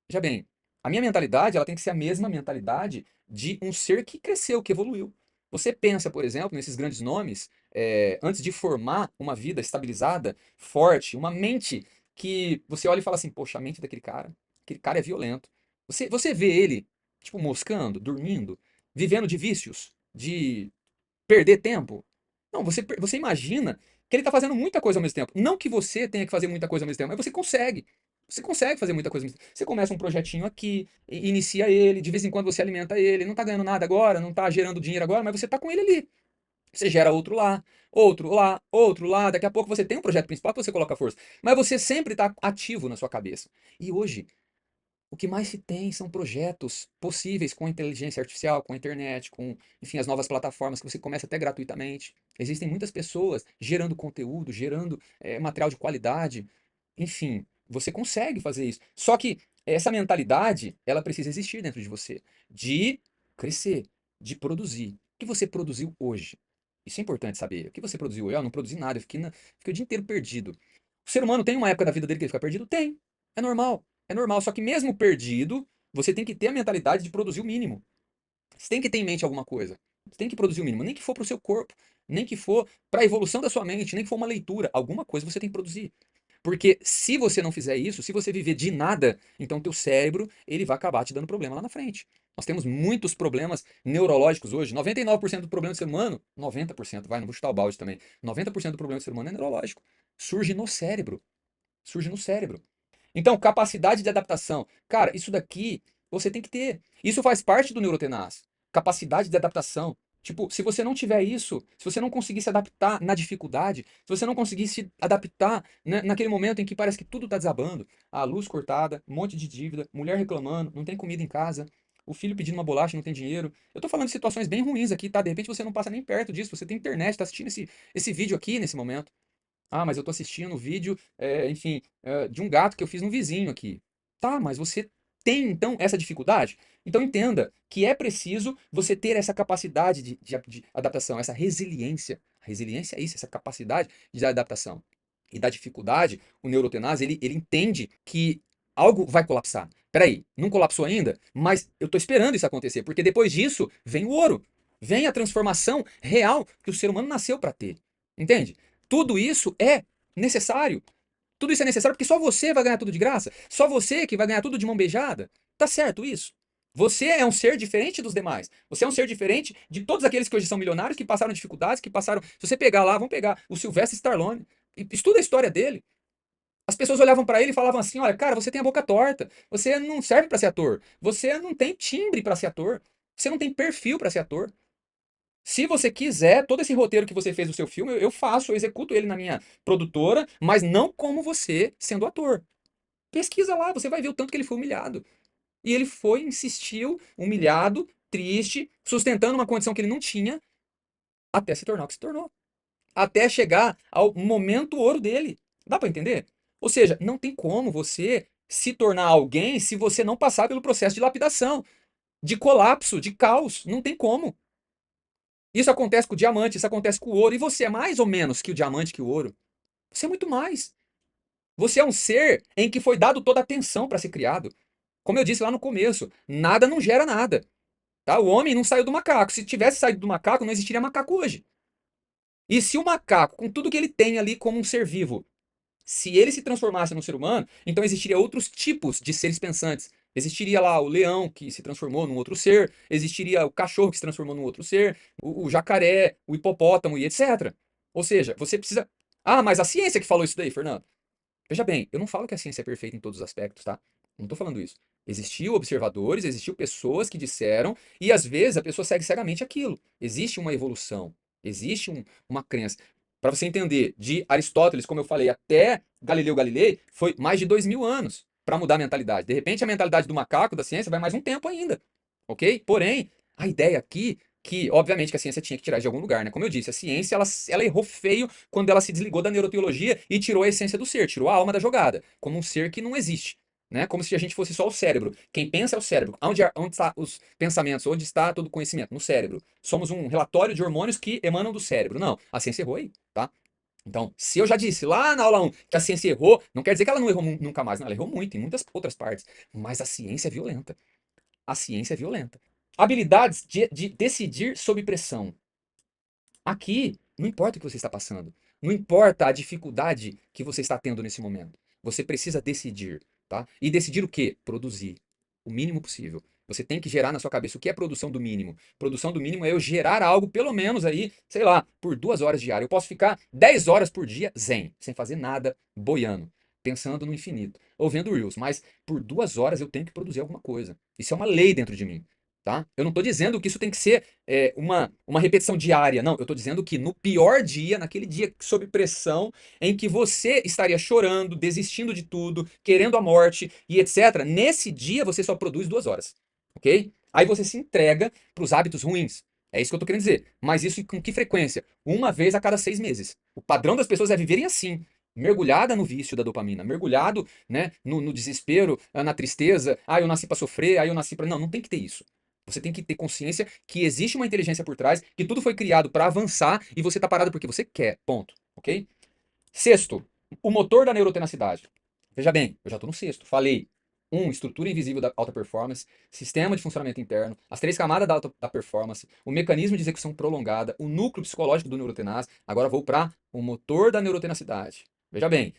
Veja bem, a minha mentalidade ela tem que ser a mesma mentalidade de um ser que cresceu, que evoluiu. Você pensa, por exemplo, nesses grandes nomes, antes de formar uma vida estabilizada, forte, uma mente que você olha e fala assim, poxa, a mente daquele aquele cara é violento. Você vê ele, tipo, moscando, dormindo, vivendo de vícios, de perder tempo? Não, você imagina que ele está fazendo muita coisa ao mesmo tempo. Não que você tenha que fazer muita coisa ao mesmo tempo, mas você consegue. Você consegue fazer muita coisa ao mesmo tempo. Você começa um projetinho aqui, inicia ele, de vez em quando você alimenta ele, não está ganhando nada agora, não está gerando dinheiro agora, mas você está com ele ali. Você gera outro lá, outro lá, outro lá. Daqui a pouco você tem um projeto principal que você coloca força. Mas você sempre está ativo na sua cabeça. E hoje, o que mais se tem são projetos possíveis com inteligência artificial, com a internet, com, enfim, as novas plataformas que você começa até gratuitamente. Existem muitas pessoas gerando conteúdo, gerando material de qualidade. Enfim, você consegue fazer isso. Só que essa mentalidade, ela precisa existir dentro de você, de crescer, de produzir. O que você produziu hoje? Isso é importante saber. O que você produziu hoje? Eu não produzi nada, fiquei o dia inteiro perdido. O ser humano tem uma época da vida dele que ele fica perdido? Tem. É normal. É normal, só que mesmo perdido, você tem que ter a mentalidade de produzir o mínimo. Você tem que ter em mente alguma coisa. Você tem que produzir o mínimo, nem que for para o seu corpo, nem que for para a evolução da sua mente, nem que for uma leitura, alguma coisa você tem que produzir. Porque se você não fizer isso, se você viver de nada, então teu cérebro, ele vai acabar te dando problema lá na frente. Nós temos muitos problemas neurológicos hoje. 99% do problema do ser humano, 90%, vai, não vou chutar o balde também. 90% do problema do ser humano é neurológico. Surge no cérebro. Surge no cérebro. Então, capacidade de adaptação. Cara, isso daqui você tem que ter. Isso faz parte do neurotenaz. Capacidade de adaptação. Tipo, se você não tiver isso, se você não conseguir se adaptar na dificuldade, se você não conseguir se adaptar naquele momento em que parece que tudo está desabando, a luz cortada, um monte de dívida, mulher reclamando, não tem comida em casa, o filho pedindo uma bolacha e não tem dinheiro. Eu tô falando de situações bem ruins aqui, tá? De repente você não passa nem perto disso, você tem internet, tá assistindo esse vídeo aqui nesse momento. Ah, mas eu tô assistindo o vídeo, enfim, de um gato que eu fiz no vizinho aqui. Tá, mas você tem então essa dificuldade? Então entenda que é preciso você ter essa capacidade de adaptação, essa resiliência. Resiliência é isso, essa capacidade de adaptação. E da dificuldade, o neurotenaz, ele entende que algo vai colapsar. Peraí, não colapsou ainda? Mas eu tô esperando isso acontecer, porque depois disso vem o ouro. Vem a transformação real que o ser humano nasceu para ter. Entende? Tudo isso é necessário. Tudo isso é necessário porque só você vai ganhar tudo de graça. Só você que vai ganhar tudo de mão beijada. Tá certo isso? Você é um ser diferente dos demais. Você é um ser diferente de todos aqueles que hoje são milionários, que passaram dificuldades, que passaram. Se você pegar lá, vamos pegar o Sylvester Stallone. Estuda a história dele. As pessoas olhavam pra ele e falavam assim: olha, cara, você tem a boca torta. Você não serve pra ser ator. Você não tem timbre pra ser ator. Você não tem perfil pra ser ator. Se você quiser, todo esse roteiro que você fez do seu filme, eu faço, eu executo ele na minha produtora, mas não como você sendo ator. Pesquisa lá, você vai ver o tanto que ele foi humilhado. E ele foi, insistiu, humilhado, triste, sustentando uma condição que ele não tinha, até se tornar o que se tornou. Até chegar ao momento ouro dele. Dá pra entender? Ou seja, não tem como você se tornar alguém se você não passar pelo processo de lapidação, de colapso, de caos. Não tem como. Isso acontece com o diamante, isso acontece com o ouro. E você é mais ou menos que o diamante, que o ouro. Você é muito mais. Você é um ser em que foi dado toda a atenção para ser criado. Como eu disse lá no começo, nada não gera nada. Tá? O homem não saiu do macaco. Se tivesse saído do macaco, não existiria macaco hoje. E se o macaco, com tudo que ele tem ali como um ser vivo, se ele se transformasse num ser humano, então existiria outros tipos de seres pensantes. Existiria lá o leão que se transformou num outro ser, existiria o cachorro que se transformou num outro ser, o jacaré, o hipopótamo e etc. Ou seja, você precisa. Ah, mas a ciência que falou isso daí, Fernando. Veja bem, eu não falo que a ciência é perfeita em todos os aspectos, tá? Não estou falando isso. Existiu observadores, existiu pessoas que disseram, e às vezes a pessoa segue cegamente aquilo. Existe uma evolução, existe uma crença. Para você entender, de Aristóteles, como eu falei, até Galileu Galilei, foi mais de 2000 anos para mudar a mentalidade. De repente, a mentalidade do macaco, da ciência, vai mais um tempo ainda, ok? Porém, a ideia aqui, que obviamente que a ciência tinha que tirar de algum lugar, né? Como eu disse, a ciência, ela errou feio quando ela se desligou da neuroteologia e tirou a essência do ser, tirou a alma da jogada, como um ser que não existe. Né? Como se a gente fosse só o cérebro. Quem pensa é o cérebro. Onde está os pensamentos? Onde está todo o conhecimento? No cérebro. Somos um relatório de hormônios que emanam do cérebro. Não, a ciência errou aí, tá? Então, se eu já disse lá na aula 1 que a ciência errou, não quer dizer que ela não errou nunca mais. Não, ela errou muito em muitas outras partes. Mas a ciência é violenta. A ciência é violenta. Habilidades de decidir sob pressão. Aqui, não importa o que você está passando, não importa a dificuldade que você está tendo nesse momento. Você precisa decidir, tá? E decidir o quê? Produzir o mínimo possível. Você tem que gerar na sua cabeça o que é produção do mínimo. Produção do mínimo é eu gerar algo, pelo menos aí, sei lá, por 2 horas diárias. Eu posso ficar 10 horas por dia zen, sem fazer nada, boiando, pensando no infinito, ou vendo Reels. Mas por 2 horas eu tenho que produzir alguma coisa. Isso é uma lei dentro de mim. Tá? Eu não estou dizendo que isso tem que ser uma repetição diária, não. Eu estou dizendo que no pior dia, naquele dia sob pressão, em que você estaria chorando, desistindo de tudo, querendo a morte e etc., nesse dia você só produz 2 horas, ok? Aí você se entrega para os hábitos ruins. É isso que eu estou querendo dizer. Mas isso com que frequência? Uma vez a cada 6 meses. O padrão das pessoas é viverem assim. Mergulhada no vício da dopamina, mergulhado, né, no desespero, na tristeza. Ah, eu nasci para sofrer, ah, eu nasci para. Não, não tem que ter isso. Você tem que ter consciência que existe uma inteligência por trás, que tudo foi criado para avançar e você tá parado porque você quer. Ponto. Ok? Sexto, o motor da neurotenacidade. Veja bem, eu já estou no sexto. Falei. Estrutura invisível da alta performance, sistema de funcionamento interno, as 3 camadas da performance, o mecanismo de execução prolongada, o núcleo psicológico do neurotenaz. Agora vou para o motor da neurotenacidade. Veja bem,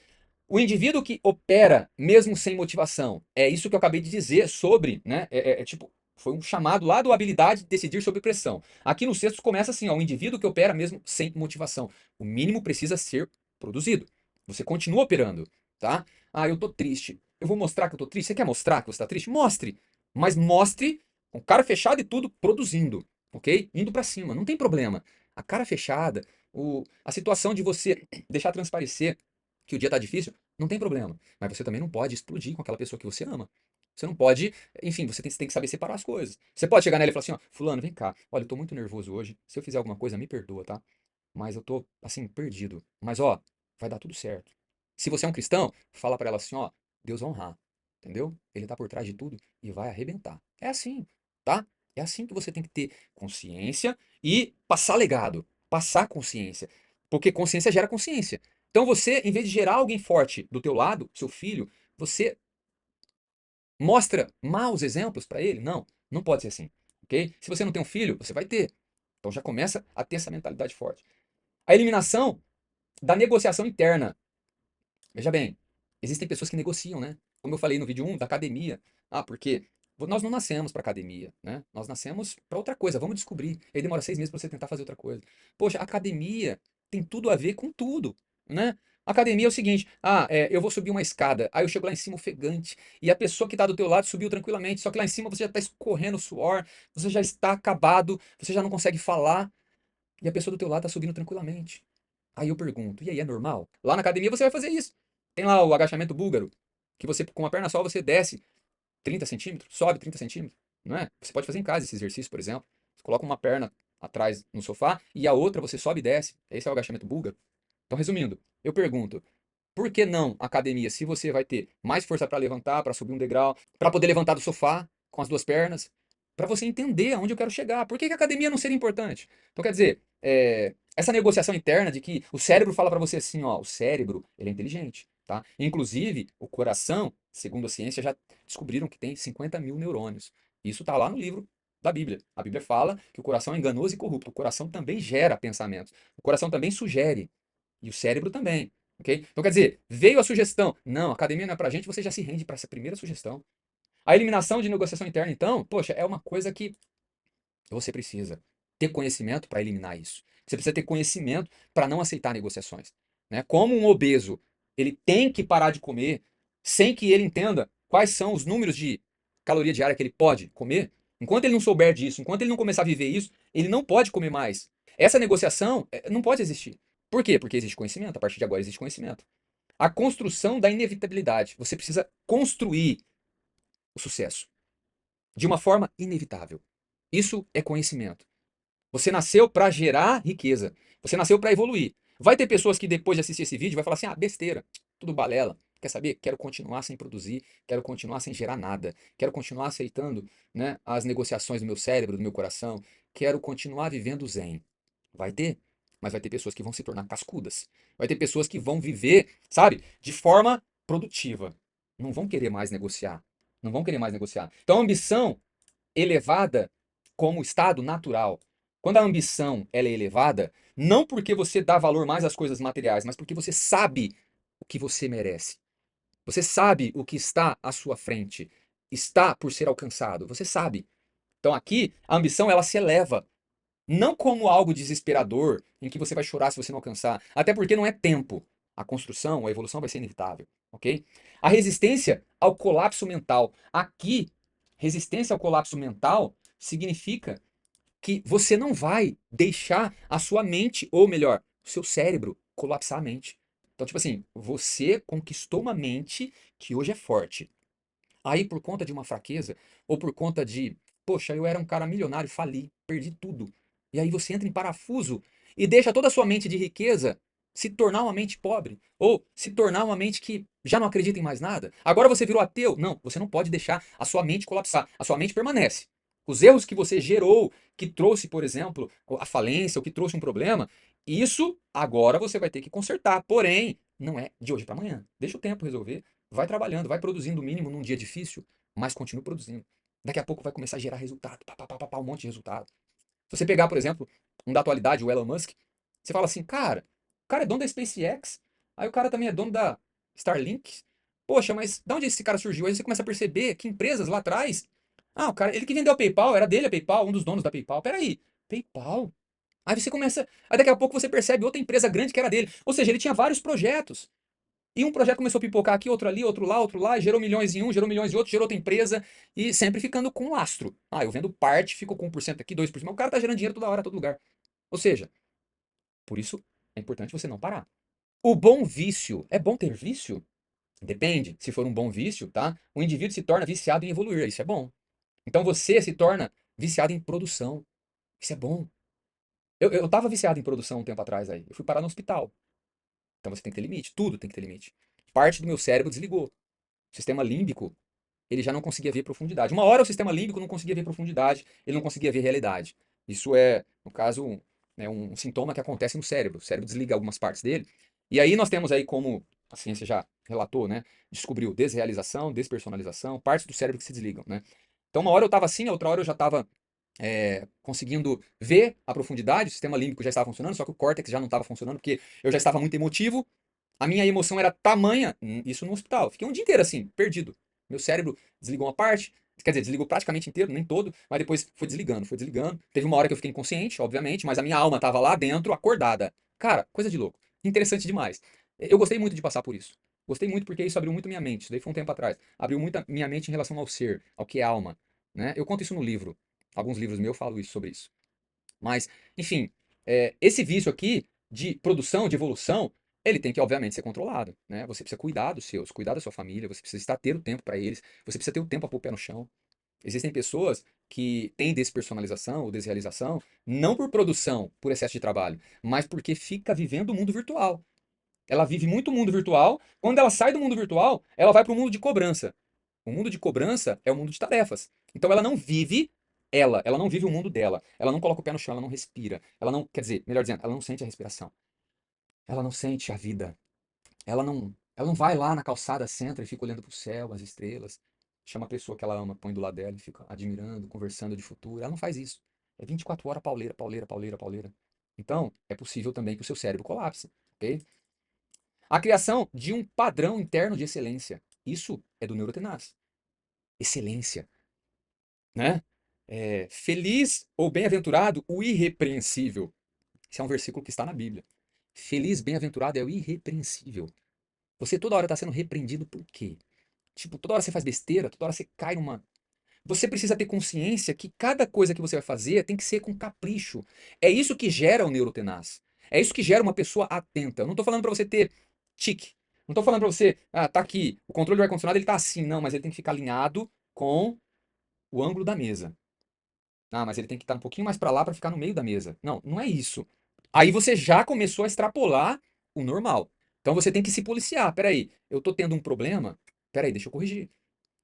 o indivíduo que opera mesmo sem motivação, é isso que eu acabei de dizer sobre, né? Tipo, foi um chamado lá do habilidade de decidir sob pressão. Aqui no sexto começa assim, ó, o indivíduo que opera mesmo sem motivação. O mínimo precisa ser produzido. Você continua operando, tá? Ah, eu tô triste. Eu vou mostrar que eu tô triste. Você quer mostrar que você tá triste? Mostre. Mas mostre com cara fechada e tudo produzindo, ok? Indo para cima, não tem problema. A cara fechada, a situação de você deixar transparecer que o dia tá difícil, não tem problema. Mas você também não pode explodir com aquela pessoa que você ama. Você não pode, enfim, você tem que saber separar as coisas. Você pode chegar nela e falar assim, ó, fulano, vem cá, olha, eu tô muito nervoso hoje, se eu fizer alguma coisa, me perdoa, tá? Mas eu tô, assim, perdido. Mas, ó, vai dar tudo certo. Se você é um cristão, fala pra ela assim, ó, Deus vai honrar, entendeu? Ele tá por trás de tudo e vai arrebentar. É assim, tá? É assim que você tem que ter consciência e passar legado, passar consciência, porque consciência gera consciência. Então você, em vez de gerar alguém forte do teu lado, seu filho, você mostra maus exemplos pra ele? Não, não pode ser assim, ok? Se você não tem um filho, você vai ter. Então já começa a ter essa mentalidade forte. A eliminação da negociação interna. Veja bem, existem pessoas que negociam, né? Como eu falei no vídeo 1 da academia. Ah, porque nós não nascemos para academia, né? Nós nascemos para outra coisa, vamos descobrir. Aí demora 6 meses para você tentar fazer outra coisa. Poxa, academia tem tudo a ver com tudo, né? Academia é o seguinte, eu vou subir uma escada, aí eu chego lá em cima ofegante, e a pessoa que está do teu lado subiu tranquilamente, só que lá em cima você já está escorrendo suor, você já está acabado, você já não consegue falar, e a pessoa do teu lado está subindo tranquilamente. Aí eu pergunto, e aí, é normal? Lá na academia você vai fazer isso. Tem lá o agachamento búlgaro, que você, com uma perna só, você desce 30 centímetros, sobe 30 centímetros, não é? Você pode fazer em casa esse exercício, por exemplo. Você coloca uma perna atrás no sofá e a outra você sobe e desce. Esse é o agachamento búlgaro. Então, resumindo, eu pergunto, por que não academia? Se você vai ter mais força para levantar, para subir um degrau, para poder levantar do sofá com as duas pernas, para você entender aonde eu quero chegar. Por que que a academia não seria importante? Então, quer dizer, essa negociação interna de que o cérebro fala para você assim, ó, o cérebro, ele é inteligente, tá? Inclusive, o coração, segundo a ciência, já descobriram que tem 50 mil neurônios. Isso tá lá no livro da Bíblia. A Bíblia fala que o coração é enganoso e corrupto. O coração também gera pensamentos. O coração também sugere. E o cérebro também. Ok? Então, quer dizer, veio a sugestão. Não, a academia não é pra gente, você já se rende para essa primeira sugestão. A eliminação de negociação interna, então, poxa, é uma coisa que você precisa ter conhecimento para eliminar isso. Você precisa ter conhecimento para não aceitar negociações. Né? Como um obeso, ele tem que parar de comer sem que ele entenda quais são os números de caloria diária que ele pode comer. Enquanto ele não souber disso, enquanto ele não começar a viver isso, ele não pode comer mais. Essa negociação não pode existir. Por quê? Porque existe conhecimento. A partir de agora existe conhecimento. A construção da inevitabilidade. Você precisa construir o sucesso de uma forma inevitável. Isso é conhecimento. Você nasceu para gerar riqueza. Você nasceu para evoluir. Vai ter pessoas que depois de assistir esse vídeo vai falar assim: "Ah, besteira, tudo balela. Quer saber? Quero continuar sem produzir, quero continuar sem gerar nada, quero continuar aceitando, né, as negociações do meu cérebro, do meu coração, quero continuar vivendo zen". Vai ter, mas vai ter pessoas que vão se tornar cascudas. Vai ter pessoas que vão viver, sabe, de forma produtiva. Não vão querer mais negociar. Não vão querer mais negociar. Então, a ambição elevada como estado natural. Quando a ambição ela é elevada, não porque você dá valor mais às coisas materiais, mas porque você sabe o que você merece. Você sabe o que está à sua frente, está por ser alcançado. Você sabe. Então aqui a ambição ela se eleva, não como algo desesperador em que você vai chorar se você não alcançar, até porque não é tempo. A construção, a evolução vai ser inevitável, ok? A resistência ao colapso mental. Aqui, resistência ao colapso mental significa que você não vai deixar a sua mente, ou melhor, o seu cérebro colapsar a mente. Então, tipo assim, você conquistou uma mente que hoje é forte. Aí, por conta de uma fraqueza, ou por conta de, poxa, eu era um cara milionário, fali, perdi tudo. E aí você entra em parafuso e deixa toda a sua mente de riqueza se tornar uma mente pobre, ou se tornar uma mente que já não acredita em mais nada. Agora você virou ateu. Não, você não pode deixar a sua mente colapsar. A sua mente permanece. Os erros que você gerou, que trouxe, por exemplo, a falência, ou que trouxe um problema, isso agora você vai ter que consertar. Porém, não é de hoje para amanhã. Deixa o tempo resolver. Vai trabalhando, vai produzindo o mínimo num dia difícil, mas continue produzindo. Daqui a pouco vai começar a gerar resultado, pá, pá, pá, pá, pá, um monte de resultado. Se você pegar, por exemplo, um da atualidade, o Elon Musk, você fala assim, cara, o cara é dono da SpaceX, aí o cara também é dono da Starlink. Poxa, mas de onde esse cara surgiu? Aí você começa a perceber que empresas lá atrás. Ah, o cara, ele que vendeu a PayPal, era dele a PayPal, um dos donos da PayPal. Peraí, PayPal? Aí você começa. Aí daqui a pouco você percebe outra empresa grande que era dele. Ou seja, ele tinha vários projetos. E um projeto começou a pipocar aqui, outro ali, outro lá, e gerou milhões em um, gerou milhões em outro, gerou outra empresa, e sempre ficando com lastro. Ah, eu vendo parte, fico com 1% aqui, 2%, mas o cara tá gerando dinheiro toda hora, todo lugar. Ou seja, por isso é importante você não parar. O bom vício, é bom ter vício? Depende. Se for um bom vício, tá? O indivíduo se torna viciado em evoluir. Isso é bom. Então você se torna viciado em produção. Isso é bom. Eu tava viciado em produção um tempo atrás aí. Eu fui parar no hospital. Então você tem que ter limite. Tudo tem que ter limite. Parte do meu cérebro desligou. O sistema límbico, ele já não conseguia ver profundidade. Uma hora o sistema límbico não conseguia ver profundidade, ele não conseguia ver realidade. Isso é, no caso, um sintoma que acontece no cérebro. O cérebro desliga algumas partes dele. E aí nós temos aí, como a ciência já relatou, né? Descobriu desrealização, despersonalização, partes do cérebro que se desligam, né? Então uma hora eu estava assim, a outra hora eu já estava conseguindo ver a profundidade, o sistema límbico já estava funcionando, só que o córtex já não estava funcionando, porque eu já estava muito emotivo, a minha emoção era tamanha, isso no hospital. Fiquei um dia inteiro assim, perdido. Meu cérebro desligou uma parte, quer dizer, desligou praticamente inteiro, nem todo, mas depois foi desligando, foi desligando. Teve uma hora que eu fiquei inconsciente, obviamente, mas a minha alma estava lá dentro, acordada. Cara, coisa de louco. Interessante demais. Eu gostei muito de passar por isso. Gostei muito porque isso abriu muito minha mente. Isso daí foi um tempo atrás. Abriu muito a minha mente em relação ao ser, ao que é alma, né? Eu conto isso no livro. Alguns livros meus eu falo isso sobre isso. Mas, enfim, esse vício aqui de produção, de evolução, ele tem que, obviamente, ser controlado, né? Você precisa cuidar dos seus, cuidar da sua família, você precisa estar ter o tempo para eles, você precisa ter o tempo para pôr o pé no chão. Existem pessoas que têm despersonalização ou desrealização, não por produção, por excesso de trabalho, mas porque fica vivendo o mundo virtual. Ela vive muito o mundo virtual. Quando ela sai do mundo virtual, ela vai para o mundo de cobrança. O mundo de cobrança é o mundo de tarefas. Então ela não vive ela não vive o mundo dela. Ela não coloca o pé no chão, ela não respira. Ela não, quer dizer, melhor dizendo, ela não sente a respiração. Ela não sente a vida. Ela não vai lá na calçada, senta e fica olhando pro céu, as estrelas, chama a pessoa que ela ama, põe do lado dela e fica admirando, conversando de futuro. Ela não faz isso. É 24 horas pauleira, pauleira, pauleira, pauleira. Então, é possível também que o seu cérebro colapse, ok? A criação de um padrão interno de excelência. Isso é do neurotenaz. Excelência, né? Feliz ou bem-aventurado o irrepreensível. Esse é um versículo que está na Bíblia. Feliz, bem-aventurado é o irrepreensível. Você toda hora está sendo repreendido por quê? Tipo, toda hora você faz besteira, toda hora você cai numa. Você precisa ter consciência que cada coisa que você vai fazer tem que ser com capricho. É isso que gera o neurotenaz. É isso que gera uma pessoa atenta. Eu não estou falando para você ter tique. Não estou falando para você, tá aqui, o controle do ar-condicionado ele tá assim, não, mas ele tem que ficar alinhado com o ângulo da mesa. Ah, mas ele tem que estar um pouquinho mais para lá para ficar no meio da mesa. Não, não é isso. Aí você já começou a extrapolar o normal. Então você tem que se policiar. Peraí, eu tô tendo um problema? Peraí, deixa eu corrigir.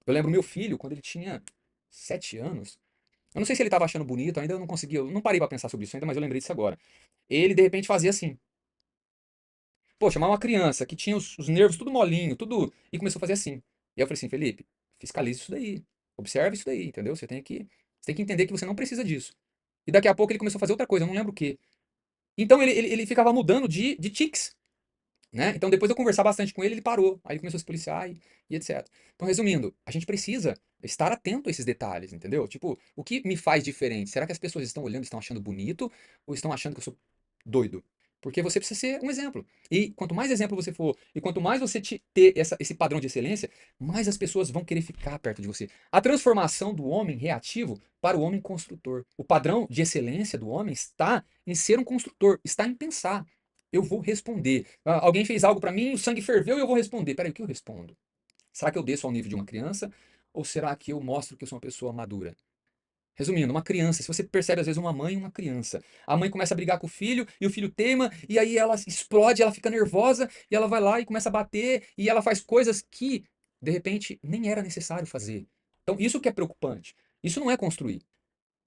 Eu lembro meu filho, quando ele tinha 7 anos. Eu não sei se ele estava achando bonito, ainda eu não consegui, eu não parei para pensar sobre isso ainda, mas eu lembrei disso agora. Ele de repente fazia assim. Pô, chamar uma criança que tinha os nervos tudo molinho, tudo. E começou a fazer assim. E eu falei assim, Felipe, fiscalize isso daí. Observe isso daí, entendeu? Você tem que entender que você não precisa disso. E daqui a pouco ele começou a fazer outra coisa, eu não lembro o quê. Então ele ficava mudando de tics, né? Então depois eu conversar bastante com ele, ele parou. Aí ele começou a se policiar e etc. Então, resumindo, a gente precisa estar atento a esses detalhes, entendeu? Tipo, o que me faz diferente? Será que as pessoas estão olhando, estão achando bonito ou estão achando que eu sou doido? Porque você precisa ser um exemplo. E quanto mais exemplo você for, e quanto mais você ter esse padrão de excelência, mais as pessoas vão querer ficar perto de você. A transformação do homem reativo para o homem construtor. O padrão de excelência do homem está em ser um construtor, está em pensar. Eu vou responder. Alguém fez algo para mim, o sangue ferveu e eu vou responder. Peraí, o que eu respondo? Será que eu desço ao nível de uma criança? Ou será que eu mostro que eu sou uma pessoa madura? Resumindo, uma criança, se você percebe às vezes uma mãe e uma criança. A mãe começa a brigar com o filho e o filho teima, e aí ela explode, ela fica nervosa, e ela vai lá e começa a bater, e ela faz coisas que, de repente, nem era necessário fazer. Então, isso que é preocupante. Isso não é construir.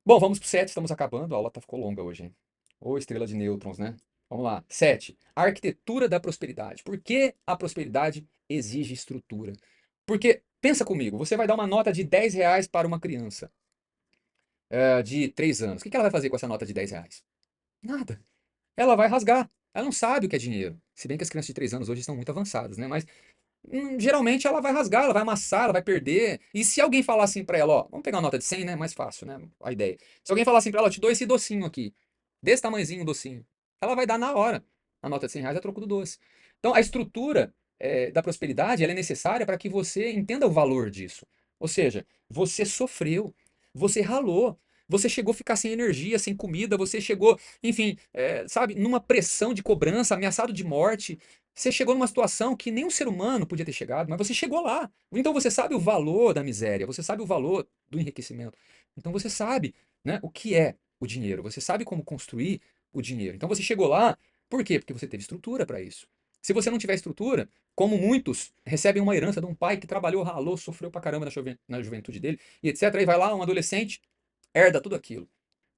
Bom, vamos pro 7, estamos acabando, a aula ficou longa hoje, hein? Ô, estrela de nêutrons, né? Vamos lá. 7. A arquitetura da prosperidade. Por que a prosperidade exige estrutura? Porque, pensa comigo, você vai dar uma nota de R$ 10 para uma criança de 3 anos. O que ela vai fazer com essa nota de R$ 10? Nada. Ela vai rasgar. Ela não sabe o que é dinheiro. Se bem que as crianças de 3 anos hoje estão muito avançadas, né? Mas geralmente ela vai rasgar, ela vai amassar, ela vai perder. E se alguém falar assim pra ela, ó, vamos pegar uma nota de 100, né? Mais fácil, né? A ideia. Se alguém falar assim pra ela, ó, te dou esse docinho aqui, desse tamanhozinho um docinho, ela vai dar na hora. A nota de R$ 100 é troco do doce. Então a estrutura da prosperidade ela é necessária para que você entenda o valor disso. Ou seja, você sofreu, você ralou. você chegou a ficar sem energia, sem comida, você chegou, enfim, sabe, numa pressão de cobrança, ameaçado de morte. Você chegou numa situação que nem um ser humano podia ter chegado, mas você chegou lá. Então você sabe o valor da miséria, você sabe o valor do enriquecimento. Então você sabe, né, o que é o dinheiro, você sabe como construir o dinheiro. Então você chegou lá, por quê? Porque você teve estrutura para isso. Se você não tiver estrutura, como muitos recebem uma herança de um pai que trabalhou, ralou, sofreu pra caramba na juventude dele, e etc. Aí vai lá, um adolescente, herda tudo aquilo.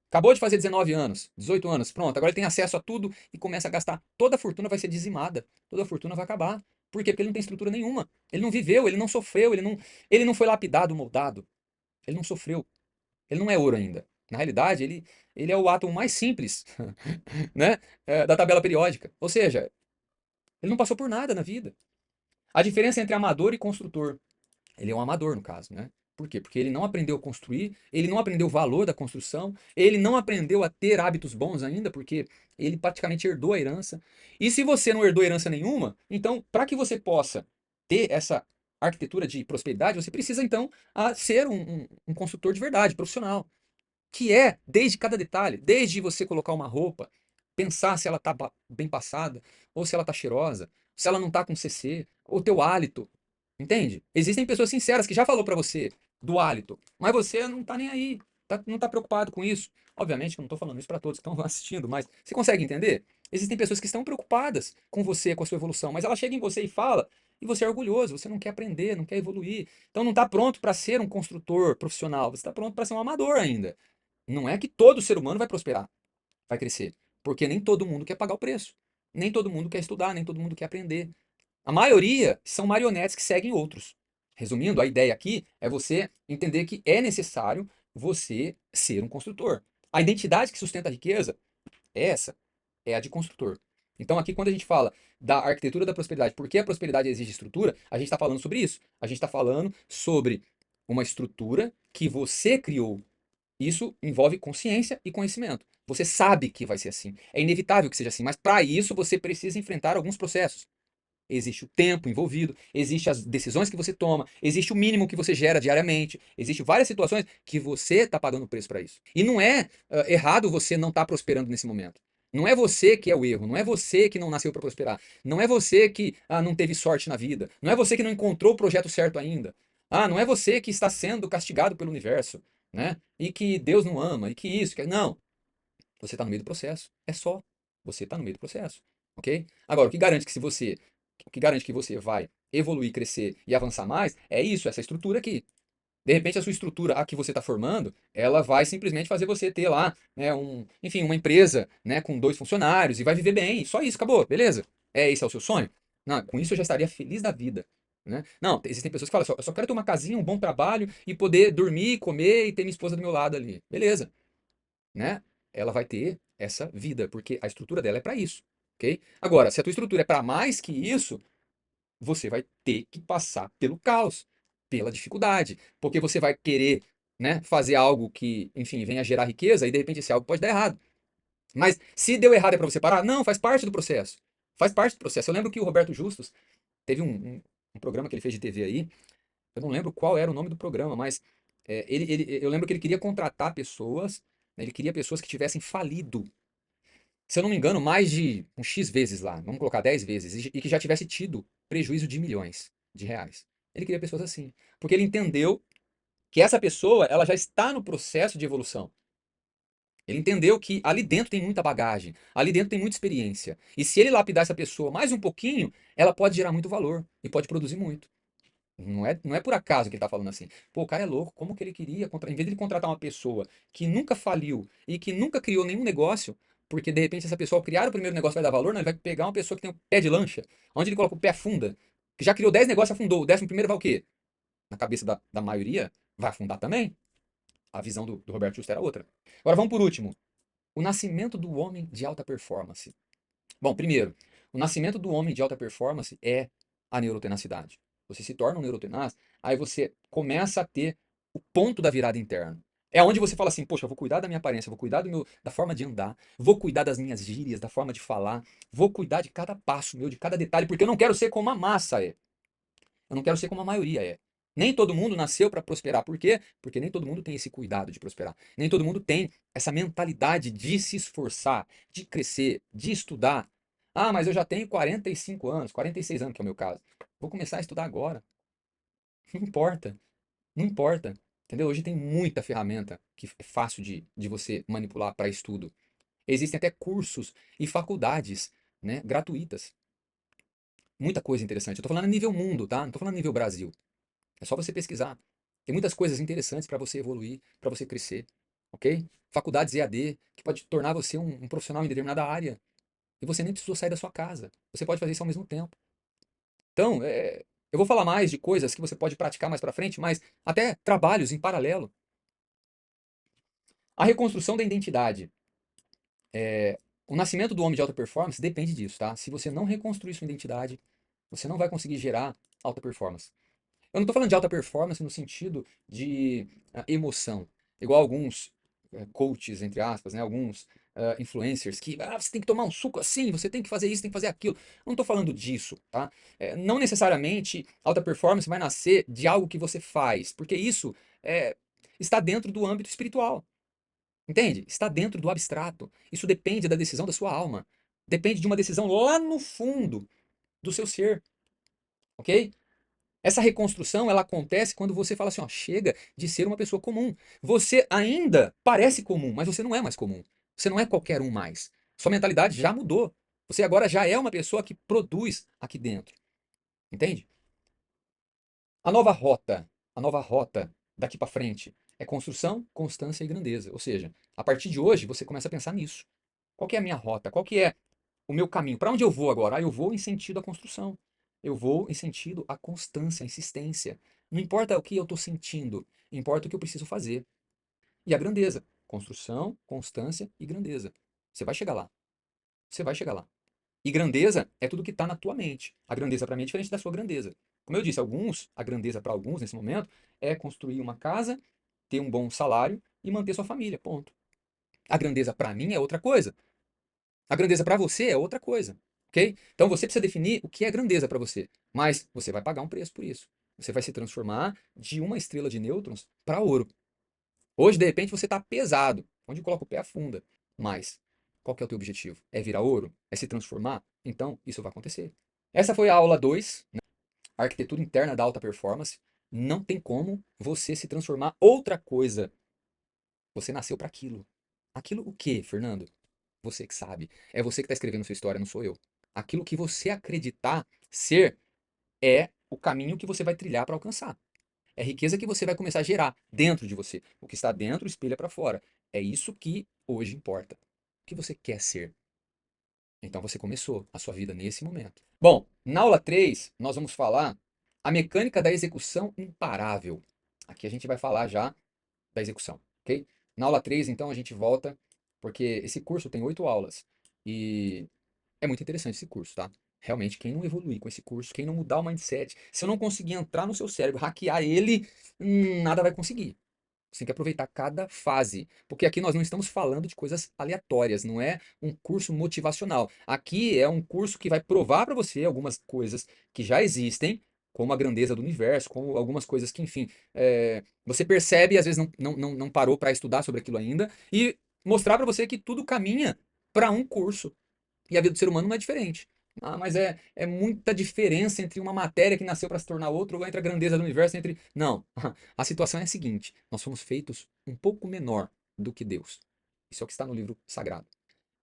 Acabou de fazer 19 anos, 18 anos, pronto, agora ele tem acesso a tudo e começa a gastar. Toda a fortuna vai ser dizimada, toda a fortuna vai acabar. Por quê? Porque ele não tem estrutura nenhuma. Ele não viveu, ele não sofreu, ele não foi lapidado, moldado. Ele não sofreu. Ele não é ouro ainda. Na realidade, ele é o átomo mais simples, né, da tabela periódica. Ou seja, ele não passou por nada na vida. A diferença entre amador e construtor. Ele é um amador, no caso, né? Por quê? Porque ele não aprendeu a construir, ele não aprendeu o valor da construção, ele não aprendeu a ter hábitos bons ainda, porque ele praticamente herdou a herança. E se você não herdou herança nenhuma, então, para que você possa ter essa arquitetura de prosperidade, você precisa, então, ser um construtor de verdade, profissional. Que é, desde cada detalhe, desde você colocar uma roupa, pensar se ela tá bem passada, ou se ela tá cheirosa, se ela não tá com CC, ou teu hálito, entende? Existem pessoas sinceras que já falou pra você do hálito, mas você não tá nem aí, não tá preocupado com isso. Obviamente que eu não tô falando isso pra todos que estão assistindo, mas você consegue entender? Existem pessoas que estão preocupadas com você, com a sua evolução, mas ela chega em você e fala, e você é orgulhoso, você não quer aprender, não quer evoluir. Então não tá pronto para ser um construtor profissional, você está pronto para ser um amador ainda. Não é que todo ser humano vai prosperar, vai crescer, porque nem todo mundo quer pagar o preço. Nem todo mundo quer estudar, nem todo mundo quer aprender. A maioria são marionetes que seguem outros. Resumindo, a ideia aqui é você entender que é necessário você ser um construtor. A identidade que sustenta a riqueza é essa, é a de construtor. Então aqui quando a gente fala da arquitetura da prosperidade, porque a prosperidade exige estrutura, a gente está falando sobre isso. A gente está falando sobre uma estrutura que você criou. Isso envolve consciência e conhecimento. Você sabe que vai ser assim. É inevitável que seja assim, mas para isso você precisa enfrentar alguns processos. Existe o tempo envolvido, existe as decisões que você toma, existe o mínimo que você gera diariamente, existe várias situações que você está pagando o preço para isso. E não é errado você não estar prosperando nesse momento. Não é você que é o erro, não é você que não nasceu para prosperar, não é você que não teve sorte na vida, não é você que não encontrou o projeto certo ainda. Não é você que está sendo castigado pelo universo, né? E que Deus não ama, e que isso, que... Não. Você está no meio do processo. É só. Você está no meio do processo. Ok? Agora, o que garante que você vai evoluir, crescer e avançar mais é isso, essa estrutura aqui. De repente, a sua estrutura, a que você está formando, ela vai simplesmente fazer você ter lá, né, enfim, uma empresa, né, com 2 funcionários e vai viver bem. Só isso, acabou, beleza? Esse é o seu sonho? Não, com isso eu já estaria feliz da vida. Né? Não, existem pessoas que falam, eu só quero ter uma casinha, um bom trabalho e poder dormir, comer e ter minha esposa do meu lado ali. Beleza, né? Ela vai ter essa vida, porque a estrutura dela é para isso, ok? Agora, se a tua estrutura é para mais que isso, você vai ter que passar pelo caos, pela dificuldade, porque você vai querer, né, fazer algo que, enfim, venha gerar riqueza e de repente esse algo pode dar errado. Mas se deu errado é para você parar? Não, faz parte do processo. Faz parte do processo. Eu lembro que o Roberto Justus teve um programa que ele fez de TV aí, eu não lembro qual era o nome do programa, mas eu lembro que ele queria contratar pessoas, né, ele queria pessoas que tivessem falido, se eu não me engano, mais de um X vezes lá, vamos colocar 10 vezes, e que já tivesse tido prejuízo de milhões de reais. Ele queria pessoas assim, porque ele entendeu que essa pessoa, ela já está no processo de evolução. Ele entendeu que ali dentro tem muita bagagem, ali dentro tem muita experiência. E se ele lapidar essa pessoa mais um pouquinho, ela pode gerar muito valor e pode produzir muito. Não é por acaso que ele está falando assim. Pô, o cara é louco, como que ele queria, em vez de ele contratar uma pessoa que nunca faliu e que nunca criou nenhum negócio, porque de repente essa pessoa ao criar o primeiro negócio vai dar valor, não, ele vai pegar uma pessoa que tem o pé de lancha, onde ele coloca o pé afunda, que já criou 10 negócios e afundou, o 11º vai o quê? Na cabeça da maioria, vai afundar também. A visão do Roberto Justo era outra. Agora vamos por último. O nascimento do homem de alta performance. Bom, primeiro, o nascimento do homem de alta performance é a neurotenacidade. Você se torna um neurotenaz, aí você começa a ter o ponto da virada interna. É onde você fala assim, poxa, eu vou cuidar da minha aparência, eu vou cuidar da forma de andar, vou cuidar das minhas gírias, da forma de falar, vou cuidar de cada passo meu, de cada detalhe, porque eu não quero ser como a massa é. Eu não quero ser como a maioria é. Nem todo mundo nasceu para prosperar. Por quê? Porque nem todo mundo tem esse cuidado de prosperar. Nem todo mundo tem essa mentalidade de se esforçar, de crescer, de estudar. Ah, mas eu já tenho 45 anos, 46 anos, que é o meu caso. Vou começar a estudar agora. Não importa, não importa. Entendeu? Hoje tem muita ferramenta que é fácil de você manipular para estudo. Existem até cursos e faculdades, né, gratuitas. Muita coisa interessante. Eu tô falando a nível mundo, tá? Não tô falando a nível Brasil. É só você pesquisar. Tem muitas coisas interessantes para você evoluir, para você crescer, ok? Faculdades EAD, que pode tornar você um profissional em determinada área. E você nem precisou sair da sua casa. Você pode fazer isso ao mesmo tempo. Então, eu vou falar mais de coisas que você pode praticar mais para frente, mas até trabalhos em paralelo. A reconstrução da identidade. O nascimento do homem de alta performance depende disso, tá? Se você não reconstruir sua identidade, você não vai conseguir gerar alta performance. Eu não estou falando de alta performance no sentido de emoção, igual alguns coaches, entre aspas, né? Alguns influencers que você tem que tomar um suco assim, você tem que fazer isso, tem que fazer aquilo. Eu não estou falando disso, tá? Não necessariamente alta performance vai nascer de algo que você faz, porque isso é, está dentro do âmbito espiritual, entende? Está dentro do abstrato. Isso depende da decisão da sua alma, depende de uma decisão lá no fundo do seu ser, ok? Essa reconstrução, ela acontece quando você fala assim, ó, chega de ser uma pessoa comum. Você ainda parece comum, mas você não é mais comum. Você não é qualquer um mais. Sua mentalidade já mudou. Você agora já é uma pessoa que produz aqui dentro. Entende? A nova rota daqui para frente é construção, constância e grandeza. Ou seja, a partir de hoje você começa a pensar nisso. Qual que é a minha rota? Qual que é o meu caminho? Para onde eu vou agora? Ah, eu vou em sentido à construção. Eu vou em sentido à constância, à insistência. Não importa o que eu estou sentindo, importa o que eu preciso fazer. E a grandeza. Construção, constância e grandeza. Você vai chegar lá. Você vai chegar lá. E grandeza é tudo que está na tua mente. A grandeza para mim é diferente da sua grandeza. Como eu disse, a grandeza para alguns nesse momento é construir uma casa, ter um bom salário e manter sua família. Ponto. A grandeza para mim é outra coisa. A grandeza para você é outra coisa, ok? Então você precisa definir o que é grandeza para você, mas você vai pagar um preço por isso. Você vai se transformar de uma estrela de nêutrons para ouro. Hoje, de repente, você está pesado, onde coloca o pé afunda. Mas qual que é o teu objetivo? É virar ouro? É se transformar? Então, isso vai acontecer. Essa foi a aula 2, né? A arquitetura interna da alta performance. Não tem como você se transformar outra coisa. Você nasceu para aquilo. Aquilo o quê, Fernando? Você que sabe. É você que está escrevendo sua história, não sou eu. Aquilo que você acreditar ser é o caminho que você vai trilhar para alcançar. É riqueza que você vai começar a gerar dentro de você. O que está dentro espelha para fora. É isso que hoje importa. O que você quer ser? Então você começou a sua vida nesse momento. Bom, na aula 3 nós vamos falar a mecânica da execução imparável. Aqui a gente vai falar já da execução, ok? Na aula 3 então, a gente volta, porque esse curso tem 8 aulas. E é muito interessante esse curso, tá? Realmente, quem não evoluir com esse curso, quem não mudar o mindset, se eu não conseguir entrar no seu cérebro, hackear ele, nada vai conseguir. Você tem que aproveitar cada fase, porque aqui nós não estamos falando de coisas aleatórias, não é um curso motivacional. Aqui é um curso que vai provar para você algumas coisas que já existem, como a grandeza do universo, como algumas coisas que, enfim, você percebe e às vezes não parou para estudar sobre aquilo ainda, e mostrar para você que tudo caminha para um curso. E a vida do ser humano não é diferente. Ah, mas é muita diferença entre uma matéria que nasceu para se tornar outra, ou entre a grandeza do universo, entre. Não. A situação é a seguinte: nós fomos feitos um pouco menor do que Deus. Isso é o que está no livro sagrado.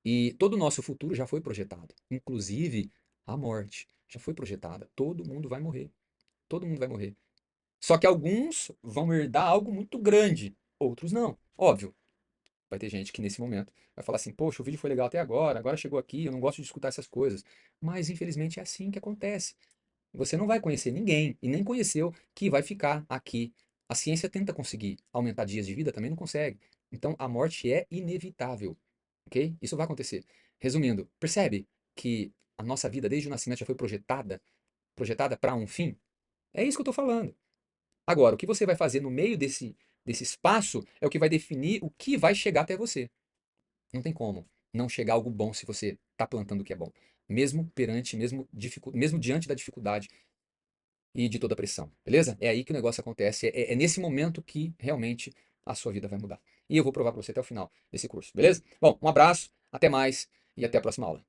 E todo o nosso futuro já foi projetado. Inclusive a morte já foi projetada. Todo mundo vai morrer. Todo mundo vai morrer. Só que alguns vão herdar algo muito grande, outros não. Óbvio, vai ter gente que nesse momento vai falar assim: poxa, o vídeo foi legal até agora, agora chegou aqui, eu não gosto de escutar essas coisas. Mas infelizmente é assim que acontece. Você não vai conhecer ninguém, e nem conheceu, que vai ficar aqui. A ciência tenta conseguir aumentar dias de vida, também não consegue. Então a morte é inevitável, ok? Isso vai acontecer. Resumindo, percebe que a nossa vida desde o nascimento já foi projetada para um fim? É isso que eu estou falando. Agora, o que você vai fazer no meio desse espaço é o que vai definir o que vai chegar até você. Não tem como não chegar algo bom se você está plantando o que é bom. Mesmo perante, mesmo diante da dificuldade. e de toda pressão, beleza? É aí que o negócio acontece, é nesse momento que realmente a sua vida vai mudar. E eu vou provar para você até o final desse curso, beleza? Bom, um abraço, até mais e até a próxima aula.